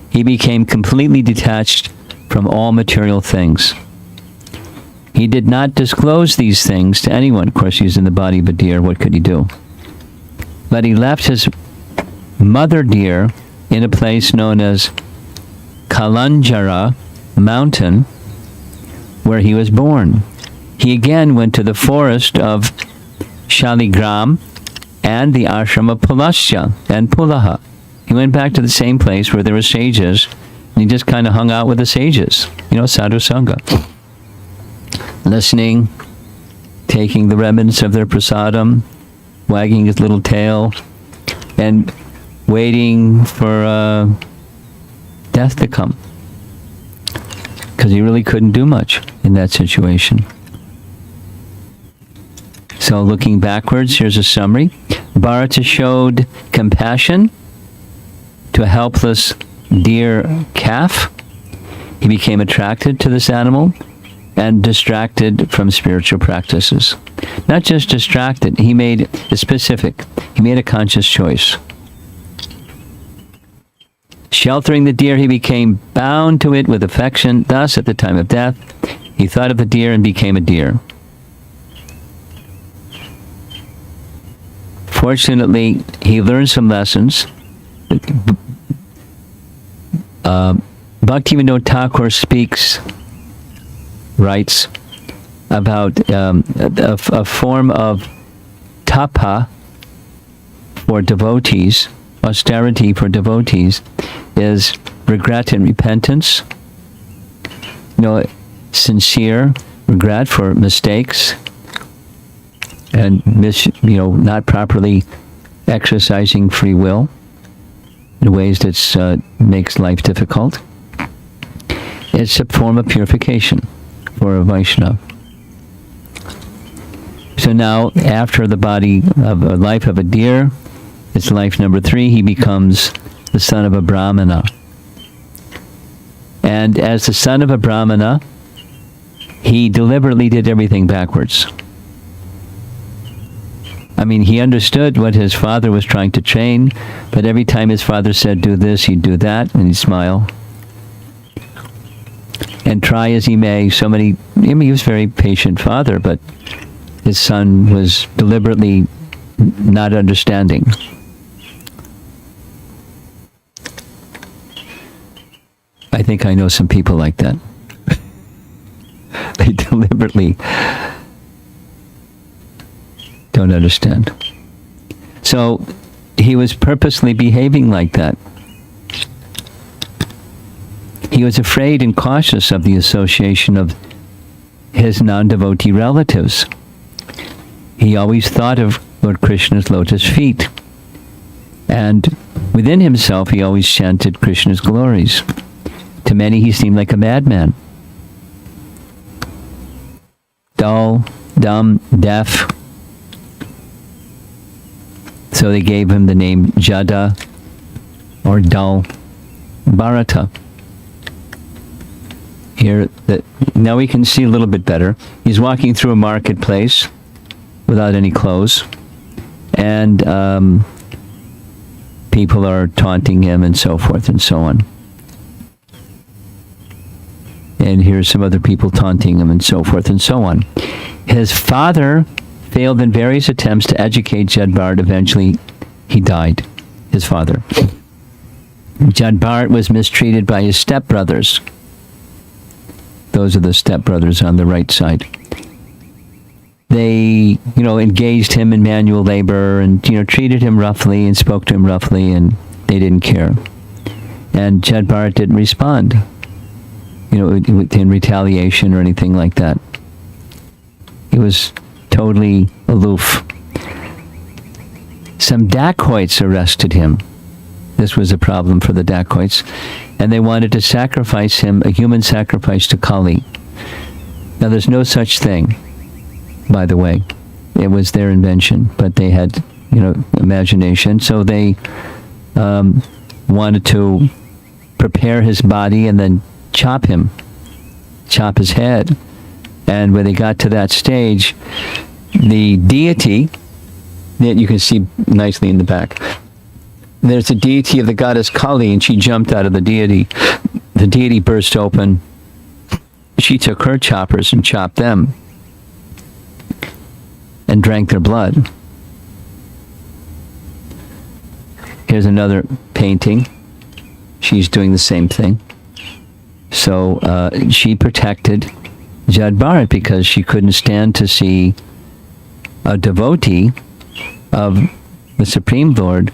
he became completely detached from all material things. He did not disclose these things to anyone. Of course, he's in the body of a deer. What could he do? But he left his mother deer in a place known as Kalanjara mountain, where he was born. He again went to the forest of Shaligram and the ashram of Pulasya and Pulaha. He went back to the same place where there were sages, and he just kind of hung out with the sages, sadhu sangha, listening, taking the remnants of their prasadam, wagging his little tail, and waiting for death to come, because he really couldn't do much in that situation. So looking backwards, here's a summary. Bharata showed compassion to a helpless deer calf. He became attracted to this animal and distracted from spiritual practices. Not just distracted, he made a specific, he made a conscious choice. Sheltering the deer, he became bound to it with affection. Thus, at the time of death, he thought of the deer and became a deer. Fortunately, he learned some lessons. Bhaktivinoda Thakur writes, about a form of tapa for devotees, austerity for devotees, is regret and repentance. Sincere regret for mistakes and not properly exercising free will in ways that makes life difficult. It's a form of purification for a Vaishnava. So now, after the body of a life of a deer, it's life number 3, he becomes the son of a Brahmana. And as the son of a Brahmana, he deliberately did everything backwards. I mean, he understood what his father was trying to train, but every time his father said, do this, he'd do that, and he'd smile. And try as he may, he was a very patient father, but his son was deliberately not understanding. I think I know some people like that. They deliberately don't understand. So he was purposely behaving like that. He was afraid and cautious of the association of his non-devotee relatives. He always thought of Lord Krishna's lotus feet. And within himself, he always chanted Krishna's glories. To many, he seemed like a madman. Dull, dumb, deaf. So they gave him the name Jada, or Dull Bharata. Here, now we can see a little bit better. He's walking through a marketplace without any clothes, and people are taunting him and so forth and so on. And here's some other people taunting him and so forth and so on. His father failed in various attempts to educate Jada Bharat. Eventually, he died, his father. Jada Bharat was mistreated by his stepbrothers. Those are the stepbrothers on the right side. They, engaged him in manual labor and, treated him roughly and spoke to him roughly, and they didn't care. And Jada Bharat didn't respond, in retaliation or anything like that. He was totally aloof. Some dacoits arrested him. This was a problem for the dacoits. And they wanted to sacrifice him, a human sacrifice to Kali. Now, there's no such thing, by the way. It was their invention, but they had, imagination. So they wanted to prepare his body and then chop his head. And when they got to that stage, the deity, that you can see nicely in the back, there's a deity of the goddess Kali, and she jumped out of the deity. The deity burst open. She took her choppers and chopped them and drank their blood. Here's another painting. She's doing the same thing. So she protected Jada Bharat because she couldn't stand to see a devotee of the Supreme Lord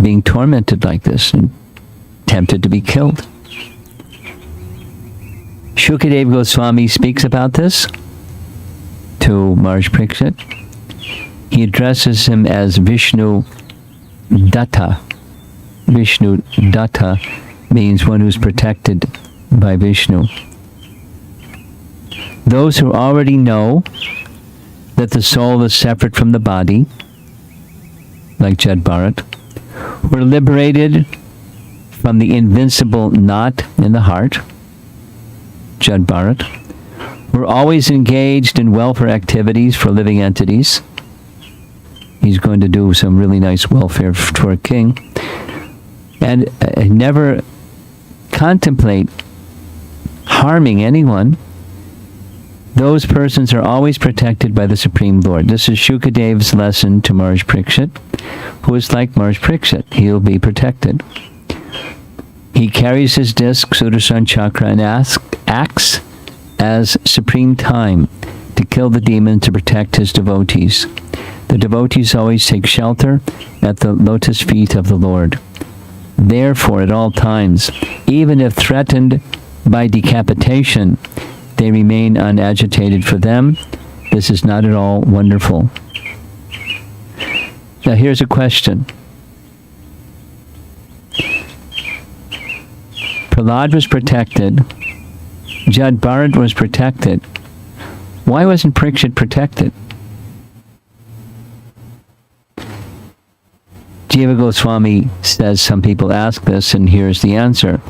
being tormented like this and tempted to be killed. Shukadeva Goswami speaks about this to Maharaj Parikshit. He addresses him as Vishnu Datta. Vishnu Datta means one who's protected by Vishnu. Those who already know that the soul is separate from the body, like Jada Bharat, were liberated from the invincible knot in the heart, Jada Bharat, were always engaged in welfare activities for living entities. He's going to do some really nice welfare for a king. And never contemplate harming anyone. Those persons are always protected by the Supreme Lord. This is Shukadeva's lesson to Maharaj Parikshit, who is like Maharaj Parikshit. He'll be protected. He carries his disc, Sudarshan Chakra, and acts as supreme time to kill the demon to protect his devotees. The devotees always take shelter at the lotus feet of the Lord. Therefore, at all times, even if threatened by decapitation, they remain unagitated. For them, this is not at all wonderful. Now here's a question. Prahlad was protected. Jada Bharat was protected. Why wasn't Parikshit protected? Jiva Goswami says some people ask this, and here's the answer.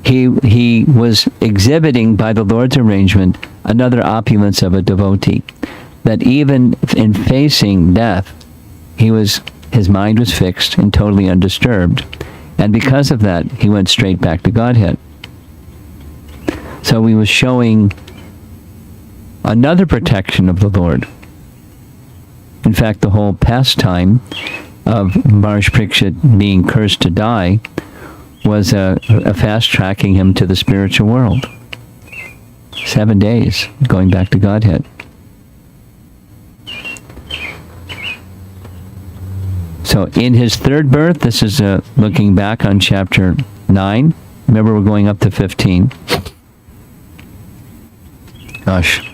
He was exhibiting by the Lord's arrangement another opulence of a devotee, that even in facing death, his mind was fixed and totally undisturbed. And because of that, he went straight back to Godhead. So he was showing another protection of the Lord. In fact, the whole pastime of Maharaj Parikshit being cursed to die was a fast-tracking him to the spiritual world. 7 days, going back to Godhead. So in his third birth, this is looking back on chapter 9. Remember, we're going up to 15. Gosh.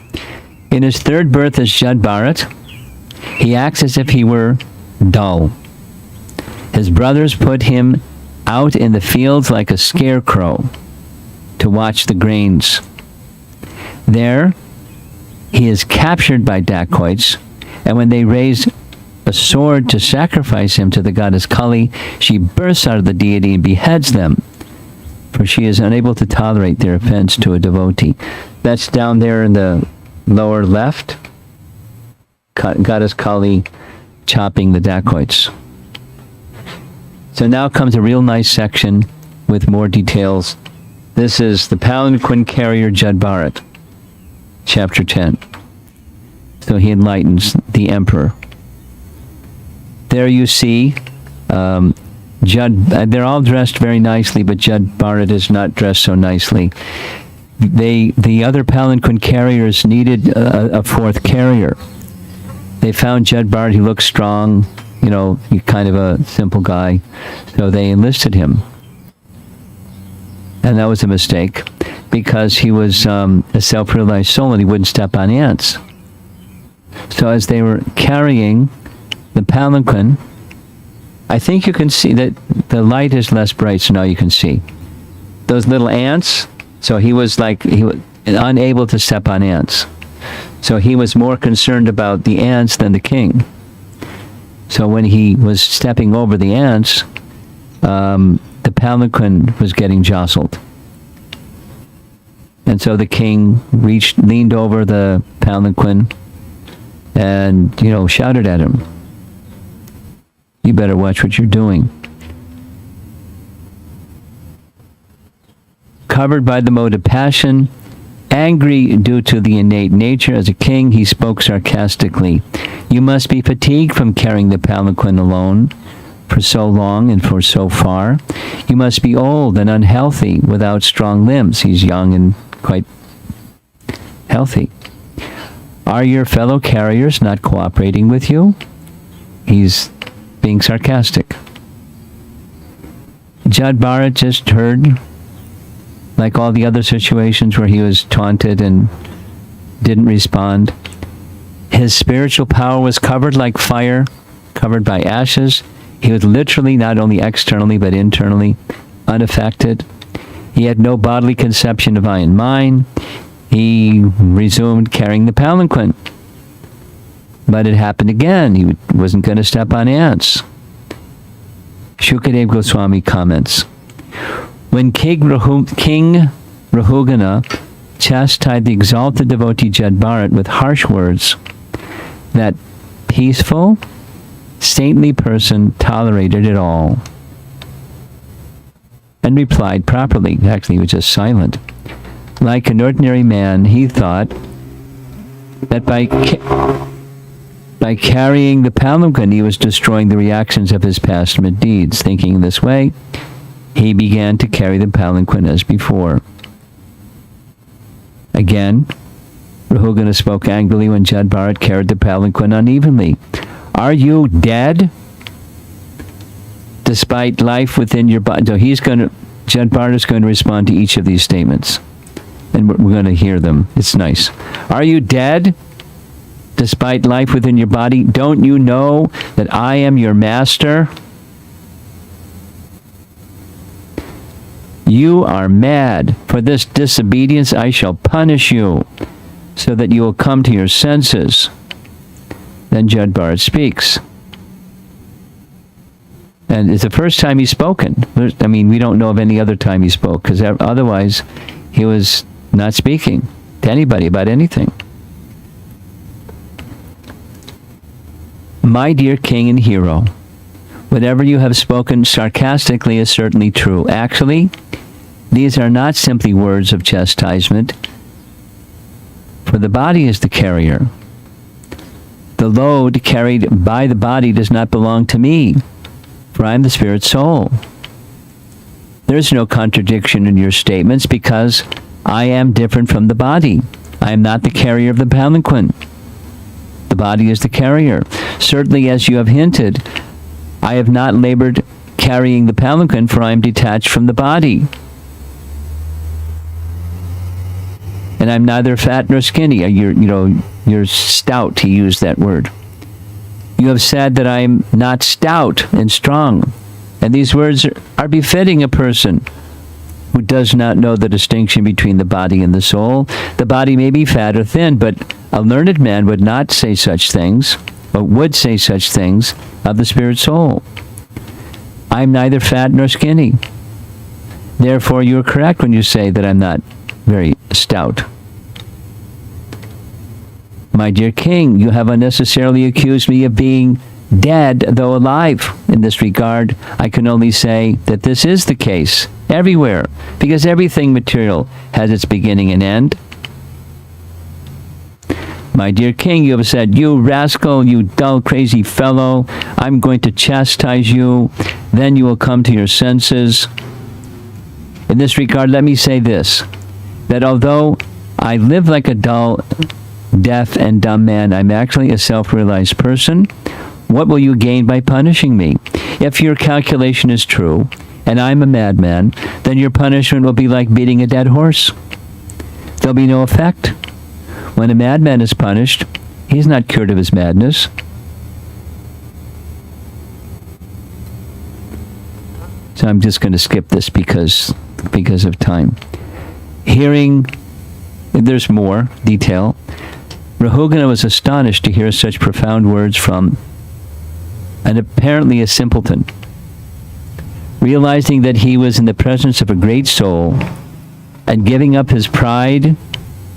In his third birth as Jada Bharat, he acts as if he were dull. His brothers put him out in the fields like a scarecrow to watch the grains. There, he is captured by dacoits, and when they raise a sword to sacrifice him to the goddess Kali, she bursts out of the deity and beheads them, for she is unable to tolerate their offense to a devotee. That's down there in the lower left. Goddess Kali chopping the dacoits. So now comes a real nice section with more details. This is the palanquin carrier Jada Bharat, chapter 10. So he enlightens the emperor. There you see, they're all dressed very nicely, but Jada Bharat is not dressed so nicely. The other palanquin carriers needed a fourth carrier. They found Jada Bharat. He looked strong, he's kind of a simple guy, so they enlisted him. And that was a mistake, because he was a self-realized soul and he wouldn't step on ants. So as they were carrying the palanquin, I think you can see that the light is less bright, so now you can see those little ants. So he was unable to step on ants. So he was more concerned about the ants than the king. So when he was stepping over the ants, the palanquin was getting jostled. And so the king leaned over the palanquin and, shouted at him, "You better watch what you're doing." Covered by the mode of passion, angry due to the innate nature as a king, he spoke sarcastically. "You must be fatigued from carrying the palanquin alone for so long and for so far. You must be old and unhealthy without strong limbs." He's young and quite healthy. "Are your fellow carriers not cooperating with you?" He's being sarcastic. Jada Bharat just heard, like all the other situations where he was taunted and didn't respond. His spiritual power was covered like fire, covered by ashes. He was literally, not only externally, but internally unaffected. He had no bodily conception of I and mine. He resumed carrying the palanquin. But it happened again. He wasn't going to step on ants. Shukadev Goswami comments, when King Rahugana chastised the exalted devotee Jada Bharat with harsh words, that peaceful, saintly person tolerated it all and replied properly. Actually, he was just silent. Like an ordinary man, he thought that by carrying the palanquin, he was destroying the reactions of his past misdeeds. Thinking this way, he began to carry the palanquin as before. Again, Rahugana spoke angrily when Jada Bharat carried the palanquin unevenly. Are you dead? Despite life within your body. So Jada Bharat is going to respond to each of these statements. And we're going to hear them. It's nice. Are you dead? Despite life within your body, don't you know that I am your master? You are mad. For this disobedience I shall punish you, so that you will come to your senses. Then Jada Bharat speaks. And it's the first time he's spoken. I mean, we don't know of any other time he spoke, because otherwise he was not speaking to anybody about anything. My dear king and hero, whatever you have spoken sarcastically is certainly true. Actually, these are not simply words of chastisement, for the body is the carrier. The load carried by the body does not belong to me, for I am the spirit soul. There is no contradiction in your statements, because I am different from the body. I am not the carrier of the palanquin. The body is the carrier. Certainly, as you have hinted, I have not labored carrying the palanquin, for I am detached from the body. And I'm neither fat nor skinny. You're stout, he used that word. You have said that I am not stout and strong. And these words are befitting a person who does not know the distinction between the body and the soul. The body may be fat or thin, but a learned man would not say such things, or would say such things of the spirit soul. I am neither fat nor skinny. Therefore, you are correct when you say that I'm not very stout. My dear king, you have unnecessarily accused me of being dead, though alive. In this regard, I can only say that this is the case everywhere, because everything material has its beginning and end. My dear king, you have said, you rascal, you dull, crazy fellow, I'm going to chastise you, then you will come to your senses. In this regard, let me say this, that although I live like a dull, deaf, and dumb man, I'm actually a self-realized person. What will you gain by punishing me? If your calculation is true, and I'm a madman, then your punishment will be like beating a dead horse. There'll be no effect. When a madman is punished, he's not cured of his madness. So I'm just going to skip this because of time. Hearing, there's more detail. Rahugana was astonished to hear such profound words from and apparently a simpleton. Realizing that he was in the presence of a great soul and giving up his pride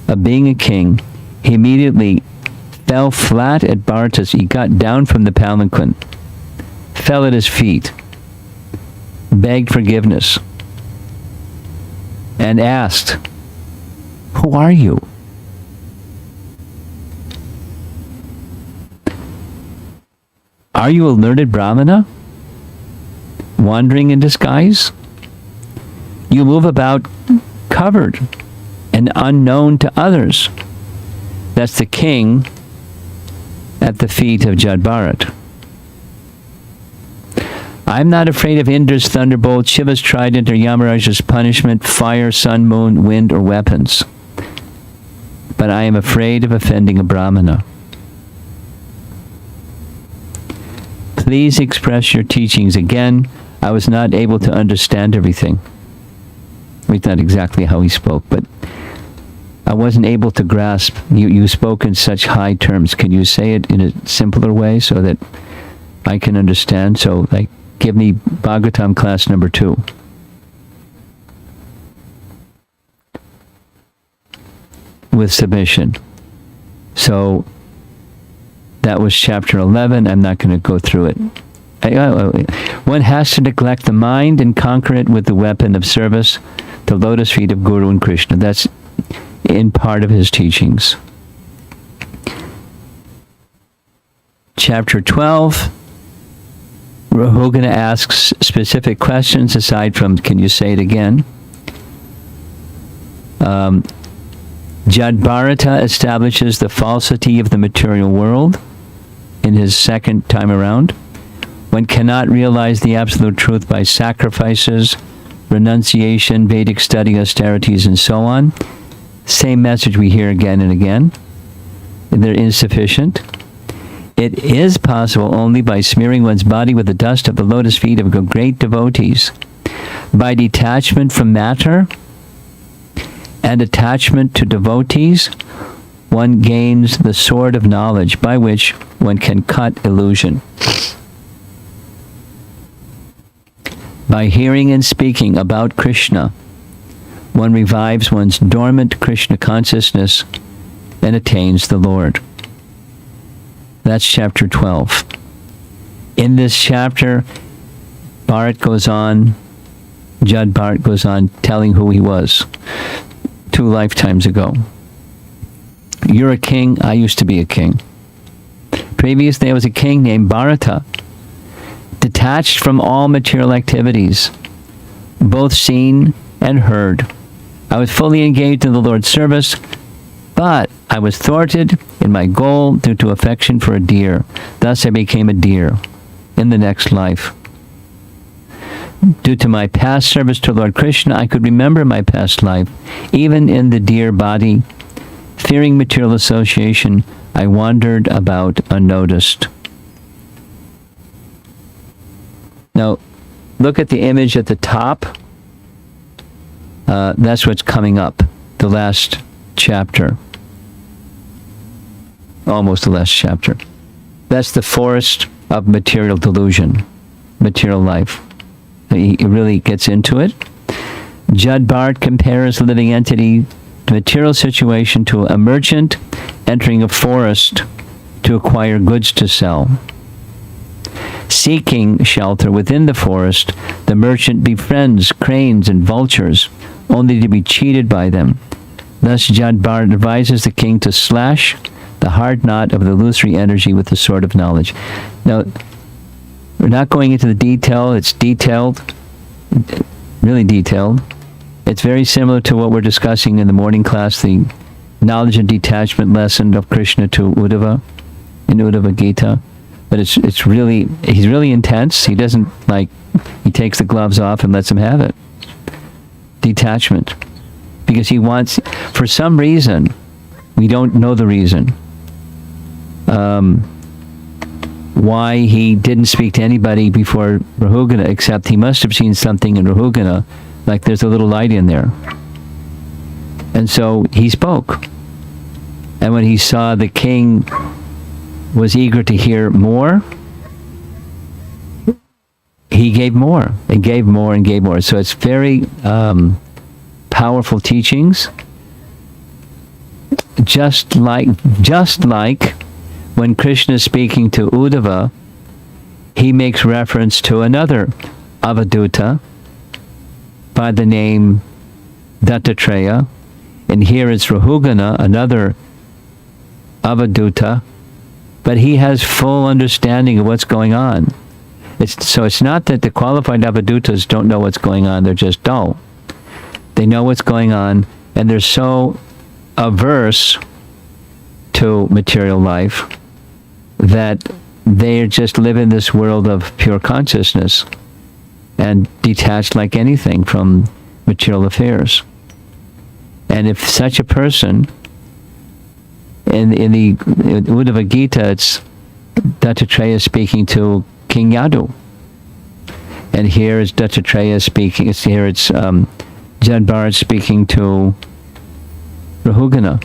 of being a king, he immediately fell flat at Bharata's. He got down from the palanquin, fell at his feet, begged forgiveness, and asked, "Who are you?" Are you a learned Brahmana, wandering in disguise? You move about covered and unknown to others. That's the king at the feet of Jada Bharat. I'm not afraid of Indra's thunderbolt, Shiva's trident, or Yamaraja's punishment, fire, sun, moon, wind, or weapons. But I am afraid of offending a Brahmana. Please express your teachings again. I was not able to understand everything. It's not exactly how he spoke, but I wasn't able to grasp. You spoke in such high terms. Can you say it in a simpler way so that I can understand? So, give me Bhagavatam class number 2. With submission. So, that was chapter 11. I'm not going to go through it. One has to neglect the mind and conquer it with the weapon of service, the lotus feet of Guru and Krishna. That's in part of his teachings. Chapter 12, Rahugana asks specific questions aside from, can you say it again? Jada Bharat establishes the falsity of the material world in his second time around. One cannot realize the absolute truth by sacrifices, renunciation, Vedic study, austerities, and so on. Same message we hear again and again. They're insufficient. It is possible only by smearing one's body with the dust of the lotus feet of great devotees. By detachment from matter and attachment to devotees, one gains the sword of knowledge by which one can cut illusion. By hearing and speaking about Krishna, one revives one's dormant Krishna consciousness and attains the Lord. That's chapter 12. In this chapter, Jada Bharat goes on telling who he was 2 lifetimes ago. You're a king, I used to be a king. Previously, I was a king named Bharata, detached from all material activities, both seen and heard. I was fully engaged in the Lord's service, but I was thwarted in my goal due to affection for a deer. Thus I became a deer in the next life. Due to my past service to Lord Krishna, I could remember my past life, even in the deer body. Fearing material association, I wandered about unnoticed. Now, look at the image at the top. That's what's coming up, the last chapter. Almost the last chapter. That's the forest of material delusion, material life. He really gets into it. Jada Bharat compares the living entity, the material situation, to a merchant entering a forest to acquire goods to sell. Seeking shelter within the forest, the merchant befriends cranes and vultures, only to be cheated by them. Thus, Jada Bharat advises the king to slash the hard knot of the illusory energy with the sword of knowledge. Now, we're not going into the detail. It's detailed, really detailed. It's very similar to what we're discussing in the morning class, the knowledge and detachment lesson of Krishna to Uddhava, in Uddhava Gita. But it's really, he's really intense. He doesn't, he takes the gloves off and lets him have it. Detachment. Because he wants, for some reason, we don't know the reason, why he didn't speak to anybody before Rahugana, except he must have seen something in Rahugana, like there's a little light in there. And so he spoke. And when he saw the king was eager to hear more, he gave more, and gave more, and gave more. So it's very powerful teachings. Just like when Krishna is speaking to Uddhava, he makes reference to another Avaduta by the name Dattatreya, and here it's Rahugana, another Avaduta, but he has full understanding of what's going on. So it's not that the qualified Avadutas don't know what's going on, they're just dull. They know what's going on, and they're so averse to material life that they just live in this world of pure consciousness and detached like anything from material affairs. And if such a person, in the Uddhava Gita, it's Dattatreya speaking to King Yadu. And here is Dattatreya speaking, here it's Jada Bharat speaking to Rahugana.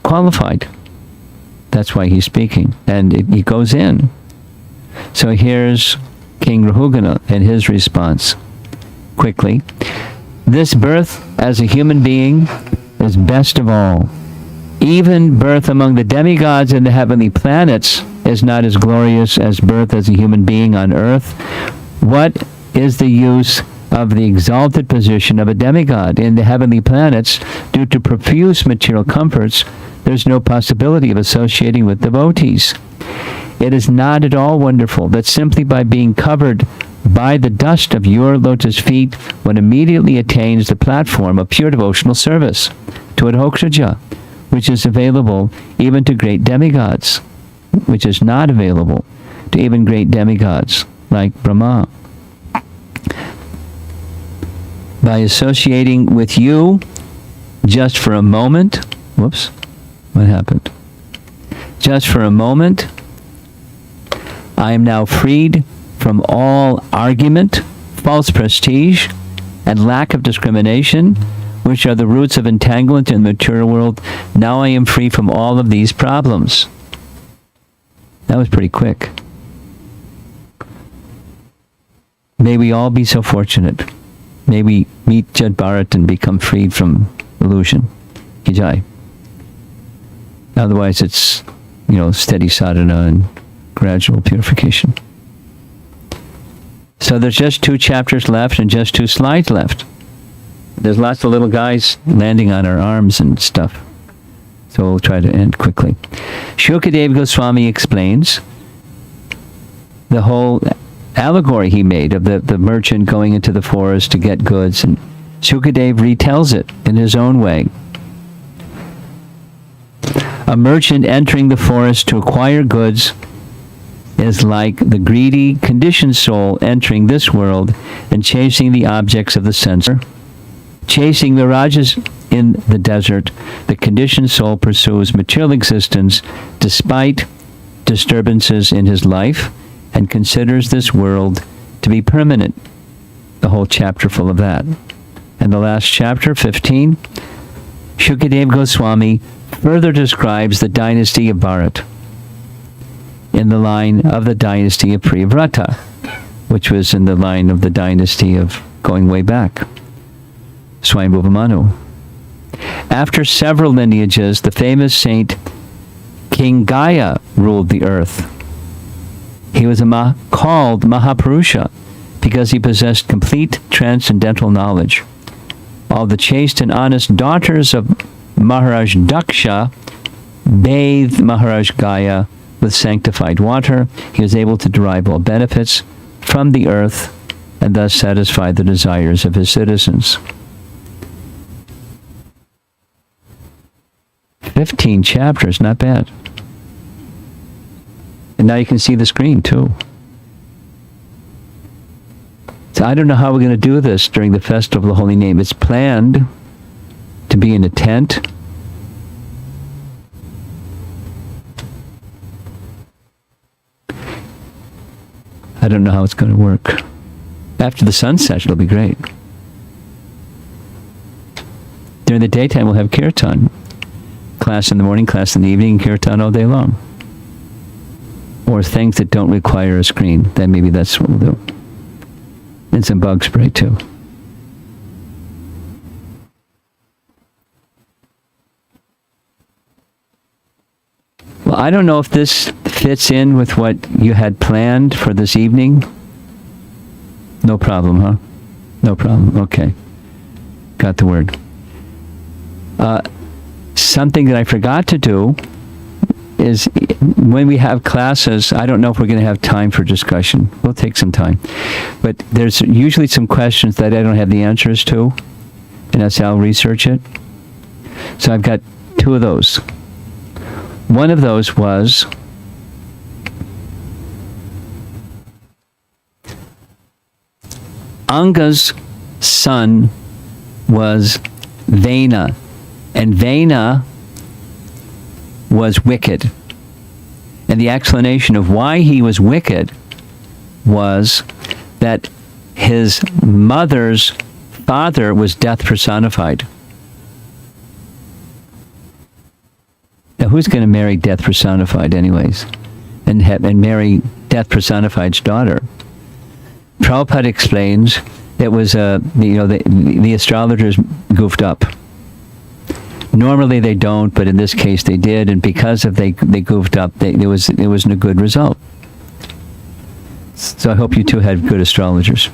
Qualified. That's why he's speaking. And he goes in. So here's King Rahugana and his response. Quickly. This birth as a human being is best of all. Even birth among the demigods and the heavenly planets is not as glorious as birth as a human being on earth. What is the use of the exalted position of a demigod in the heavenly planets? Due to profuse material comforts, there's no possibility of associating with devotees. It is not at all wonderful that simply by being covered by the dust of your lotus feet, one immediately attains the platform of pure devotional service to Adhokshaja, which is available even to great demigods, which is not available to even great demigods like Brahma. By associating with you just for a moment, whoops, what happened? Just for a moment, I am now freed from all argument, false prestige, and lack of discrimination, which are the roots of entanglement in the material world. Now I am free from all of these problems. That was pretty quick. May we all be so fortunate. May we meet Jada Bharat and become freed from illusion. Ki Jai. Otherwise it's, steady sadhana and gradual purification. So there's just 2 chapters left and just 2 slides left. There's lots of little guys landing on our arms and stuff. So we'll try to end quickly. Shukadeva Goswami explains the whole allegory he made of the merchant going into the forest to get goods, and Shukadeva retells it in his own way. A merchant entering the forest to acquire goods is like the greedy, conditioned soul entering this world and chasing the objects of the sense. Chasing mirages in the desert, the conditioned soul pursues material existence despite disturbances in his life and considers this world to be permanent. The whole chapter full of that. And the last chapter, 15, Shukadeva Goswami further describes the dynasty of Bharat in the line of the dynasty of Priyavrata, which was in the line of the dynasty of going way back, Swayambhuva Manu. After several lineages, the famous saint King Gaya ruled the earth. He was called Mahapurusha because he possessed complete transcendental knowledge. All the chaste and honest daughters of Maharaj Daksha bathed Maharaj Gaya with sanctified water. He was able to derive all benefits from the earth and thus satisfy the desires of his citizens. 15 chapters, not bad. And now you can see the screen too. So I don't know how we're going to do this during the Festival of the Holy Name. It's planned to be in a tent. I don't know how it's going to work. After the sunset, it'll be great. During the daytime, we'll have kirtan. Class in the morning, class in the evening, kirtan all day long. Or things that don't require a screen. Then maybe that's what we'll do. And some bug spray too. Well, I don't know if this fits in with what you had planned for this evening. No problem, huh? No problem. Okay. Got the word. Something that I forgot to do is when we have classes, I don't know if we're going to have time for discussion. We'll take some time. But there's usually some questions that I don't have the answers to, and that's how I'll research it. So I've got 2 of those. One of those was Anga's son was Vena, and Vena was wicked. And the explanation of why he was wicked was that his mother's father was death personified. Now, who's going to marry death personified anyways? And marry death personified's daughter? Prabhupada explains it was the astrologers goofed up. Normally they don't, but in this case they did, and because of they goofed up, it wasn't a good result. So I hope you two had good astrologers.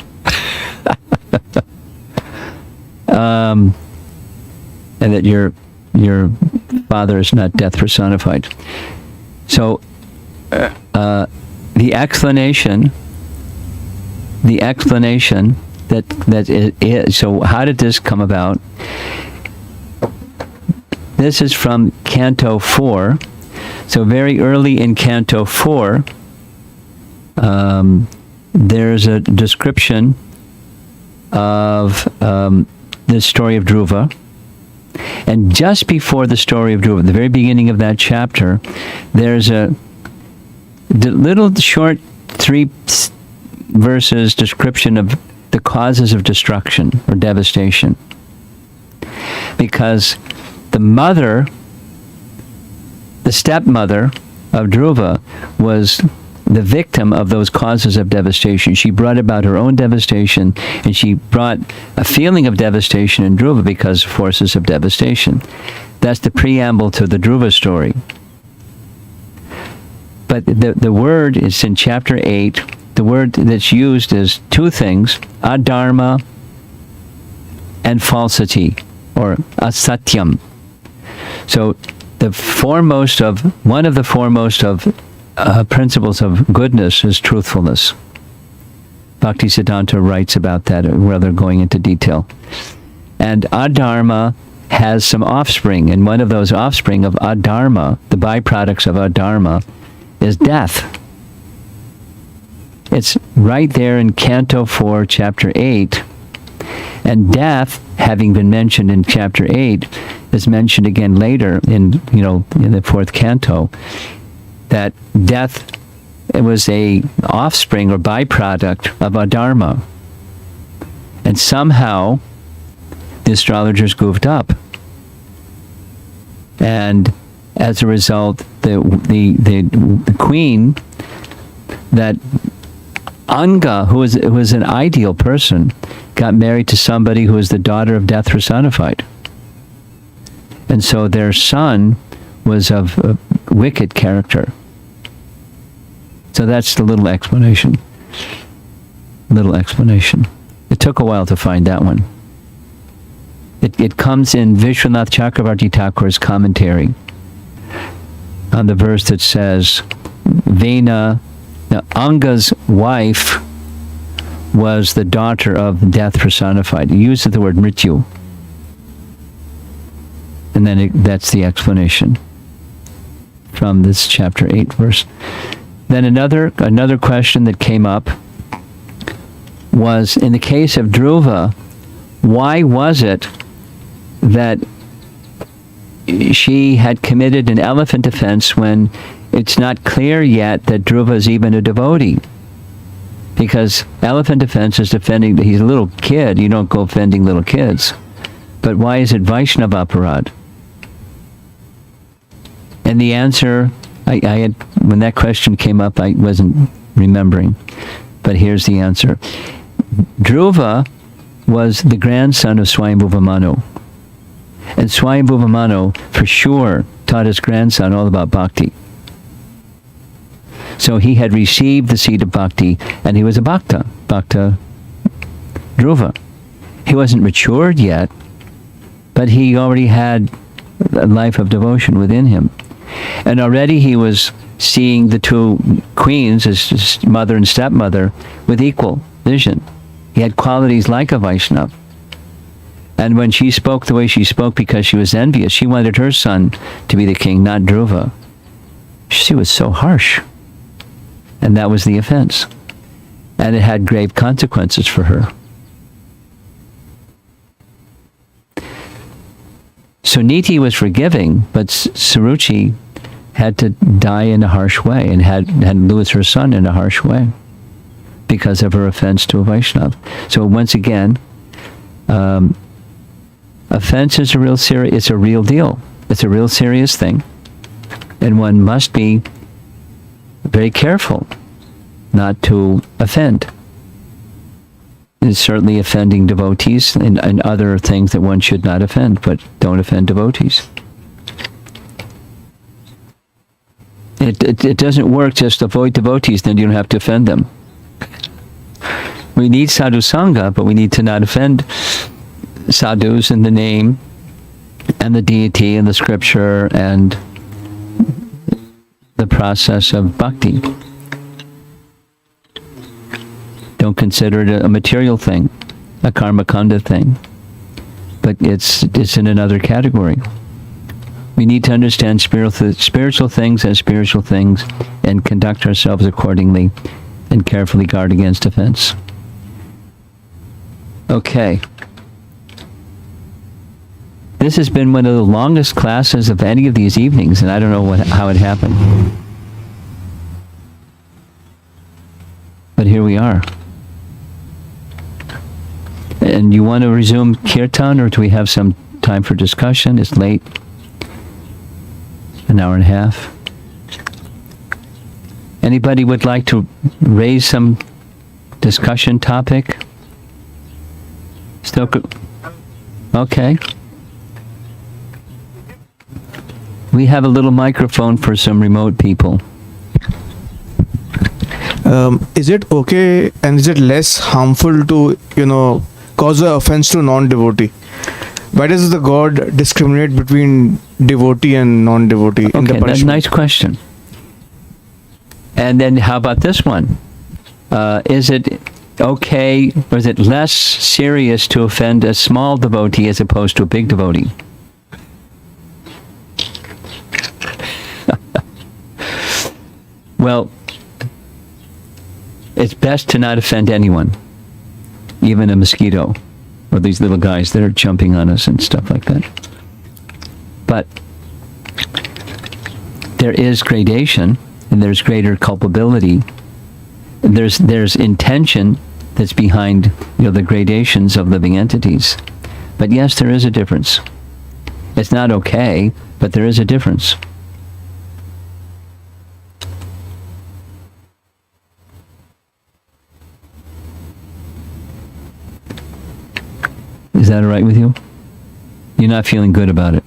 And that your father is not death personified. So the explanation the explanation that it is. So how did this come about? This is from Canto 4. So very early in Canto 4, there's a description of the story of Dhruva. And just before the story of Dhruva, the very beginning of that chapter, there's a little short 3 verses description of the causes of destruction or devastation. Because the mother, the stepmother of Dhruva, was the victim of those causes of devastation. She brought about her own devastation, and she brought a feeling of devastation in Dhruva because of forces of devastation. That's the preamble to the Dhruva story. But the word is in chapter 8. The word that's used is 2 things: adharma and falsity, or asatyam. So one of the foremost of principles of goodness is truthfulness. Bhaktisiddhanta writes about that, rather going into detail. And adharma has some offspring, and one of those offspring of adharma, the byproducts of adharma, is death. It's right there in Canto 4, chapter 8. And death, having been mentioned in chapter 8, is mentioned again later in the 4th canto, that death, it was a offspring or byproduct of adharma. And somehow the astrologers goofed up. And as a result, the queen, that Anga, who was an ideal person, got married to somebody who was the daughter of death personified. And so their son was of a wicked character. So that's the little explanation. It took a while to find that one. It comes in Vishwanath Chakravarti Thakur's commentary on the verse that says, Vena, now Anga's wife was the daughter of death personified. He uses the word mrityu. And then that's the explanation from this chapter 8 verse. Then another question that came up was, in the case of Dhruva, why was it that she had committed an elephant offense when it's not clear yet that Dhruva is even a devotee? Because elephant offense is defending, he's a little kid, you don't go offending little kids. But why is it Vaishnava aparad? And the answer, I had, when that question came up, I wasn't remembering. But here's the answer. Dhruva was the grandson of Swayambhuva Manu. And Swayambhuva Manu, for sure, taught his grandson all about bhakti. So he had received the seed of bhakti, and he was a bhakta Dhruva. He wasn't matured yet, but he already had a life of devotion within him. And already he was seeing the 2 queens, his mother and stepmother, with equal vision. He had qualities like a Vaishnava. And when she spoke the way she spoke because she was envious, she wanted her son to be the king, not Dhruva. She was so harsh. And that was the offense. And it had grave consequences for her. So Niti was forgiving, but Suruchi had to die in a harsh way and had lose her son in a harsh way because of her offense to a Vaishnava. So once again, offense is it's a real deal. It's a real serious thing. And one must be very careful not to offend. It's certainly offending devotees and other things that one should not offend, but don't offend devotees. It doesn't work just avoid devotees, then you don't have to offend them. We need sadhu sangha, but we need to not offend sadhus in the name and the deity and the scripture and the process of bhakti. Don't consider it a material thing, a karma kanda thing. But it's in another category. We need to understand spiritual things as spiritual things and conduct ourselves accordingly and carefully guard against offense. Okay. This has been one of the longest classes of any of these evenings, and I don't know how it happened. But here we are. And you want to resume kirtan, or do we have some time for discussion? It's late. An hour and a half. Anybody would like to raise some discussion topic? Still, okay. We have a little microphone for some remote people. Is it okay and is it less harmful to, cause an offense to non-devotee? Why does the God discriminate between devotee and non-devotee in the Okay, that's a punishment? nice question. And then how about this one? Is it okay, or is it less serious to offend a small devotee as opposed to a big devotee? Well, it's best to not offend anyone, even a mosquito, or these little guys that are jumping on us and stuff like that. But there is gradation, and there's greater culpability. There's intention that's behind, the gradations of living entities. But yes, there is a difference. It's not okay, but there is a difference. Is that all right with you? You're not feeling good about it.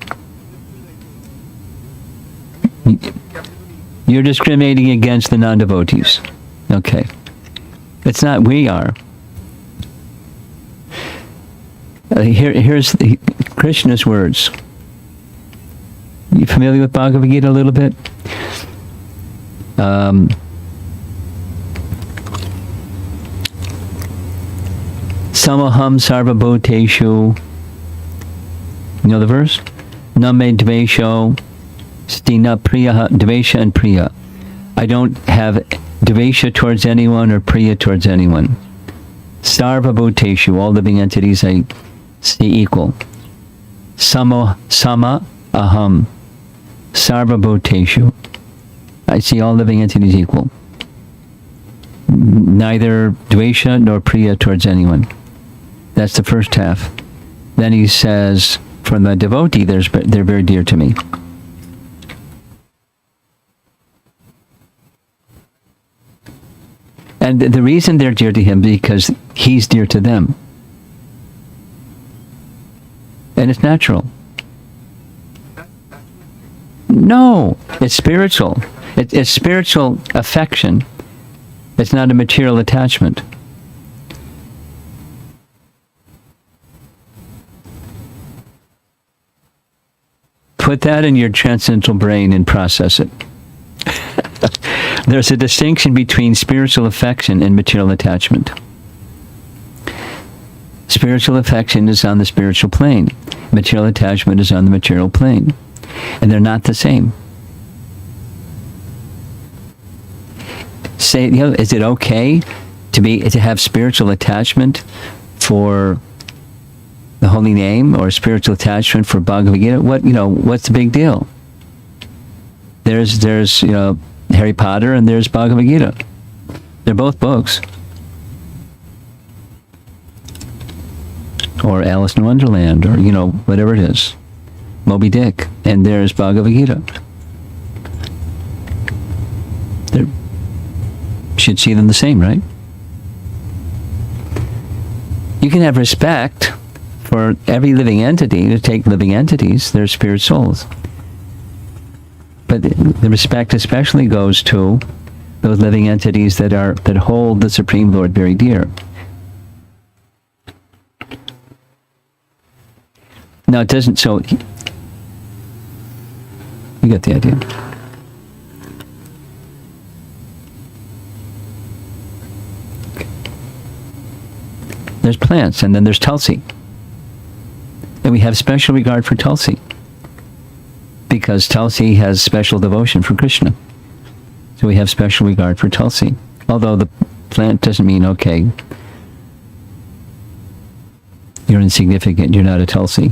You're discriminating against the non-devotees. Okay. It's not, we are. Here's Krishna's words. You familiar with Bhagavad Gita a little bit? Samaham sarvabhuteshu. You know the verse? Name dvesho stina priya, dvesha and priya. I don't have dvesha towards anyone or priya towards anyone. Sarvabhuteshu, all living entities I see equal. Sama aham. Sarvabhuteshu. I see all living entities equal. Neither dvesha nor priya towards anyone. That's the first half. Then he says, for the devotee, they're very dear to me. And the reason they're dear to him is because he's dear to them. And it's natural. No, it's spiritual. It's spiritual affection. It's not a material attachment. Put that in your transcendental brain and process it. There's a distinction between spiritual affection and material attachment. Spiritual affection is on the spiritual plane. Material attachment is on the material plane. And they're not the same. Say, is it okay to have spiritual attachment for the holy name, or spiritual attachment for Bhagavad Gita? What's the big deal? There's Harry Potter and there's Bhagavad Gita. They're both books. Or Alice in Wonderland, or whatever it is. Moby Dick, and there's Bhagavad Gita. They should see them the same, right? You can have respect for every living entity. To take living entities, they're spirit souls. But the respect especially goes to those living entities that hold the Supreme Lord very dear. Now it doesn't, so you get the idea. There's plants, and then there's Tulsi. And we have special regard for Tulsi because Tulsi has special devotion for Krishna. So we have special regard for Tulsi. Although the plant doesn't mean, okay, you're insignificant, you're not a Tulsi.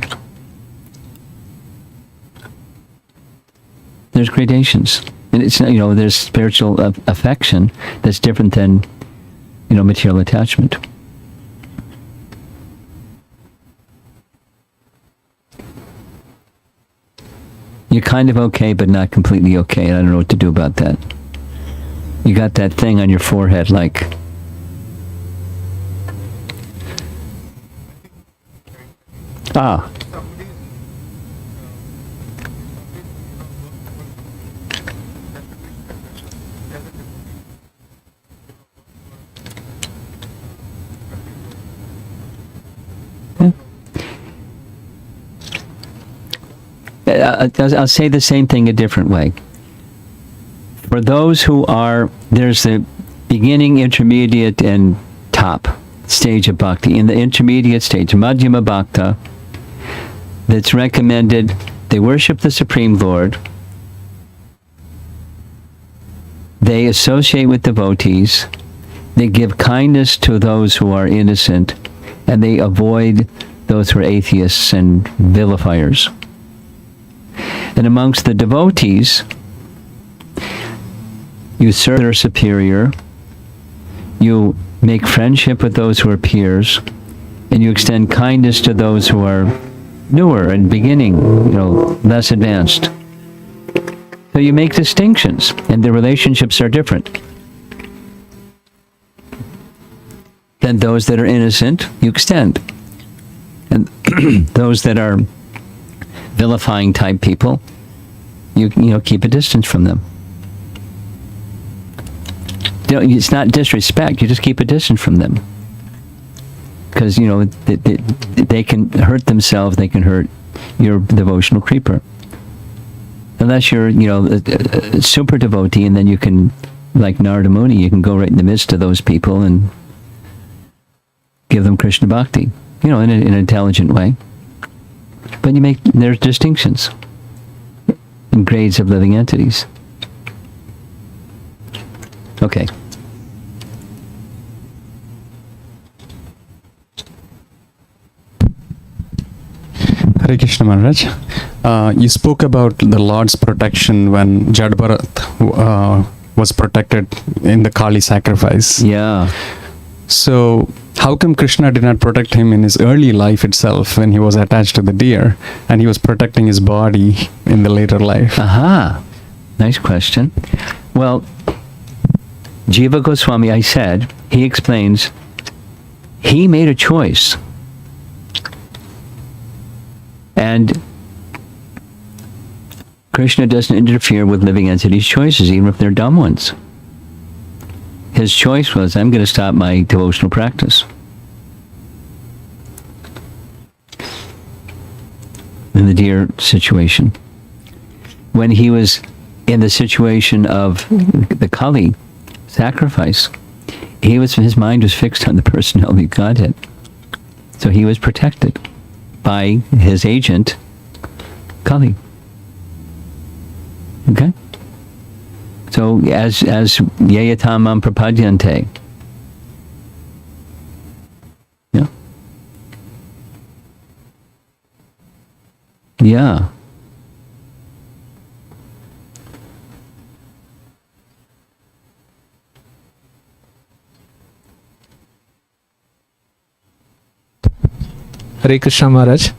There's gradations. And it's, there's spiritual affection that's different than, material attachment. You're kind of okay, but not completely okay. I don't know what to do about that. You got that thing on your forehead like... Ah. I'll say the same thing a different way. For those who are, there's the beginning, intermediate, and top stage of bhakti. In the intermediate stage, Madhyama Bhakta, that's recommended, they worship the Supreme Lord, they associate with devotees, they give kindness to those who are innocent, and they avoid those who are atheists and vilifiers. And amongst the devotees, you serve their superior, you make friendship with those who are peers, and you extend kindness to those who are newer and beginning, less advanced. So you make distinctions, and the relationships are different. Then those that are innocent, you extend. And those that are vilifying type people, you keep a distance from them. It's not disrespect, you just keep a distance from them. Because, they can hurt themselves, they can hurt your devotional creeper. Unless you're, a super devotee, and then you can, like Narada Muni, you can go right in the midst of those people and give them Krishna Bhakti, in an intelligent way. But there's distinctions in grades of living entities. Okay. Hare Krishna Maharaj. You spoke about the Lord's protection when Jada Bharat was protected in the Kali sacrifice. Yeah. So, how come Krishna did not protect him in his early life itself when he was attached to the deer, and he was protecting his body in the later life? Aha. Nice question. Well, Jiva Goswami, I said, he explains, he made a choice. And Krishna doesn't interfere with living entities' choices, even if they're dumb ones. His choice was, I'm going to stop my devotional practice. In the deer situation. When he was in the situation of the Kali sacrifice, his mind was fixed on the personality of Godhead. So he was protected by his agent, Kali. Okay? So as yayatamam prapadyante. Yeah. Yeah. Hare Krishna Maharaj.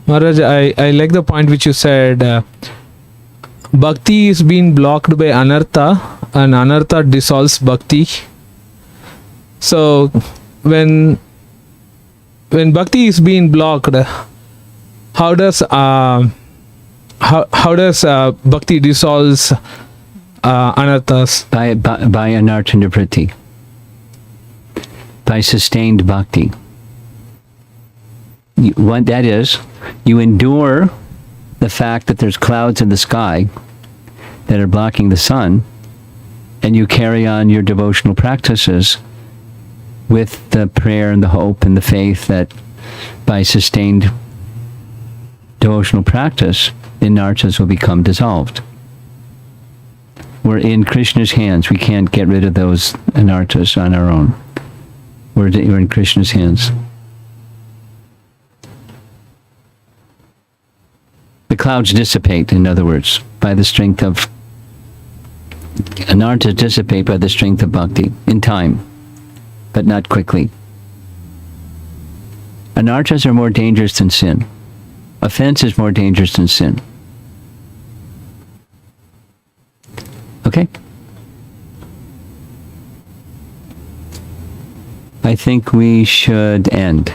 Maharaj, I like the point which you said, Bhakti is being blocked by Anartha, and Anartha dissolves Bhakti. So, when Bhakti is being blocked, how does Bhakti dissolves Anarthas? By anartha nivritti. By sustained bhakti. What that is, you endure the fact that there's clouds in the sky that are blocking the sun, and you carry on your devotional practices with the prayer and the hope and the faith that by sustained devotional practice, the anarthas will become dissolved. We're in Krishna's hands. We can't get rid of those anarthas on our own. We're in Krishna's hands. The clouds dissipate, in other words, by the strength of anarthas dissipate by the strength of bhakti in time, but not quickly. Anarthas are more dangerous than sin. Offense is more dangerous than sin. Okay? I think we should end.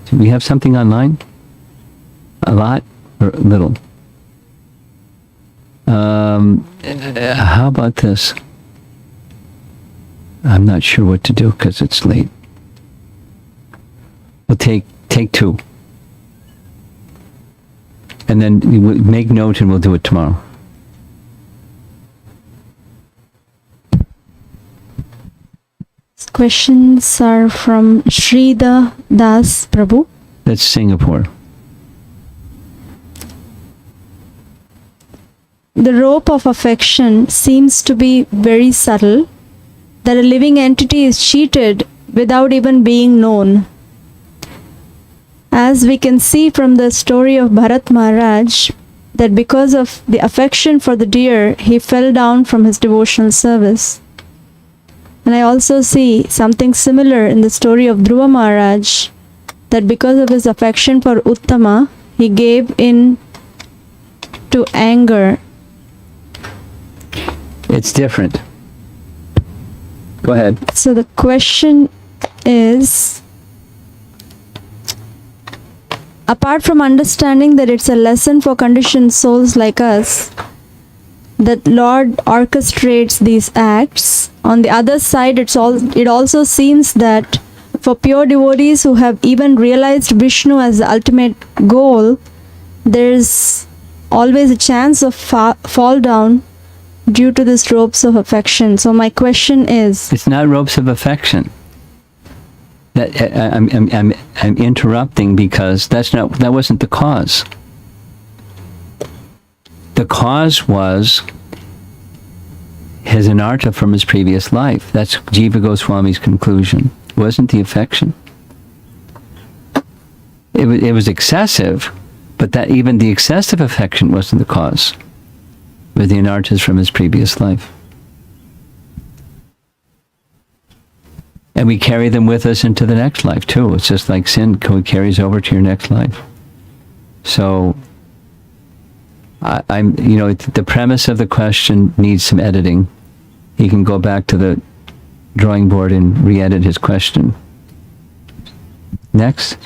Do we have something online? A lot or little? How about this? I'm not sure what to do because it's late. We'll take two. And then we'll make note and we'll do it tomorrow. Questions are from Shrida Das Prabhu. That's Singapore. The rope of affection seems to be very subtle, that a living entity is cheated without even being known. As we can see from the story of Bharat Maharaj, that because of the affection for the deer, he fell down from his devotional service. And I also see something similar in the story of Dhruva Maharaj, that because of his affection for Uttama, he gave in to anger. It's different. Go ahead. So the question is, apart from understanding that it's a lesson for conditioned souls like us, that Lord orchestrates these acts, on the other side it also seems that for pure devotees who have even realized Vishnu as the ultimate goal, there's always a chance of fall down due to these ropes of affection. So my question is, It's not ropes of affection. I'm interrupting because that wasn't the cause. The cause was his anartha from his previous life. That's Jiva Goswami's conclusion. It wasn't the affection. It was excessive, but that even the excessive affection wasn't the cause. It was the anarthas from his previous life. And we carry them with us into the next life too. It's just like sin carries over to your next life. So the premise of the question needs some editing. He can go back to the drawing board and re-edit his question. Next.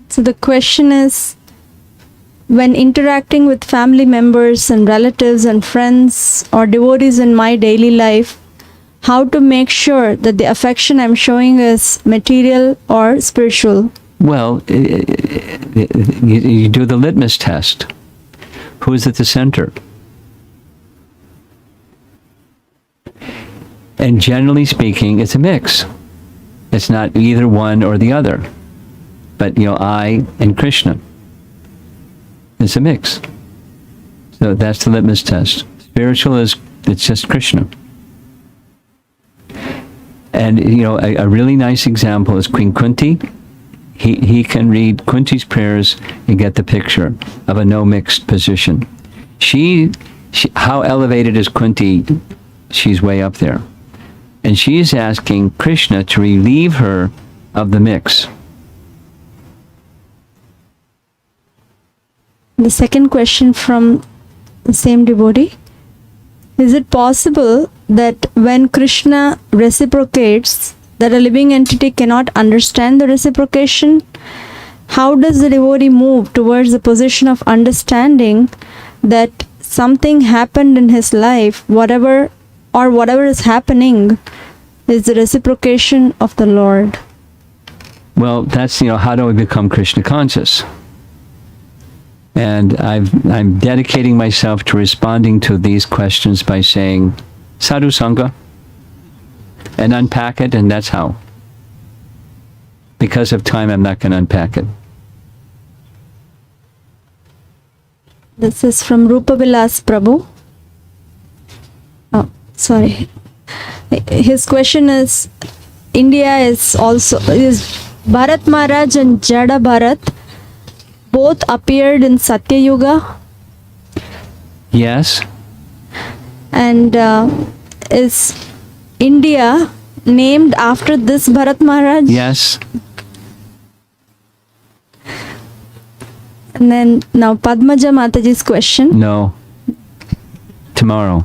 so the question is, when interacting with family members and relatives and friends or devotees in my daily life, how to make sure that the affection I'm showing is material or spiritual? Well, you do the litmus test. Who's at the center? And generally speaking, it's a mix. It's not either one or the other. But, I and Krishna. It's a mix. So that's the litmus test. Spiritual it's just Krishna. And, a really nice example is Queen Kunti. He can read Kunti's prayers and get the picture of a no-mixed position. She how elevated is Kunti? She's way up there. And she's asking Krishna to relieve her of the mix. The second question from the same devotee. Is it possible that when Krishna reciprocates, that a living entity cannot understand the reciprocation? How does the devotee move towards the position of understanding that something happened in his life, whatever is happening is the reciprocation of the Lord? Well, that's, how do we become Krishna conscious? And I'm dedicating myself to responding to these questions by saying, Sadhu Sangha. and unpack it, and that's how. Because of time, I'm not going to unpack it. This is from Rupa Vilas Prabhu. Oh, sorry. His question is, India is Bharat Maharaj and Jada Bharat both appeared in Satya Yuga, Yes. and is India named after this Bharat Maharaj? Yes. And then now Padmaja Mataji's question. No. Tomorrow.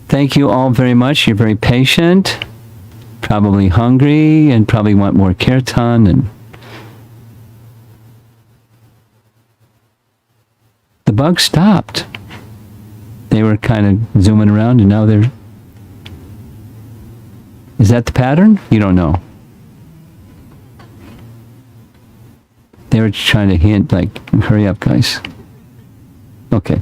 Thank you all very much. You're very patient, probably hungry, and probably want more kirtan. And the bugs stopped. They were kind of zooming around, and now they're... Is that the pattern? You don't know. They were trying to hint, like, hurry up, guys. Okay.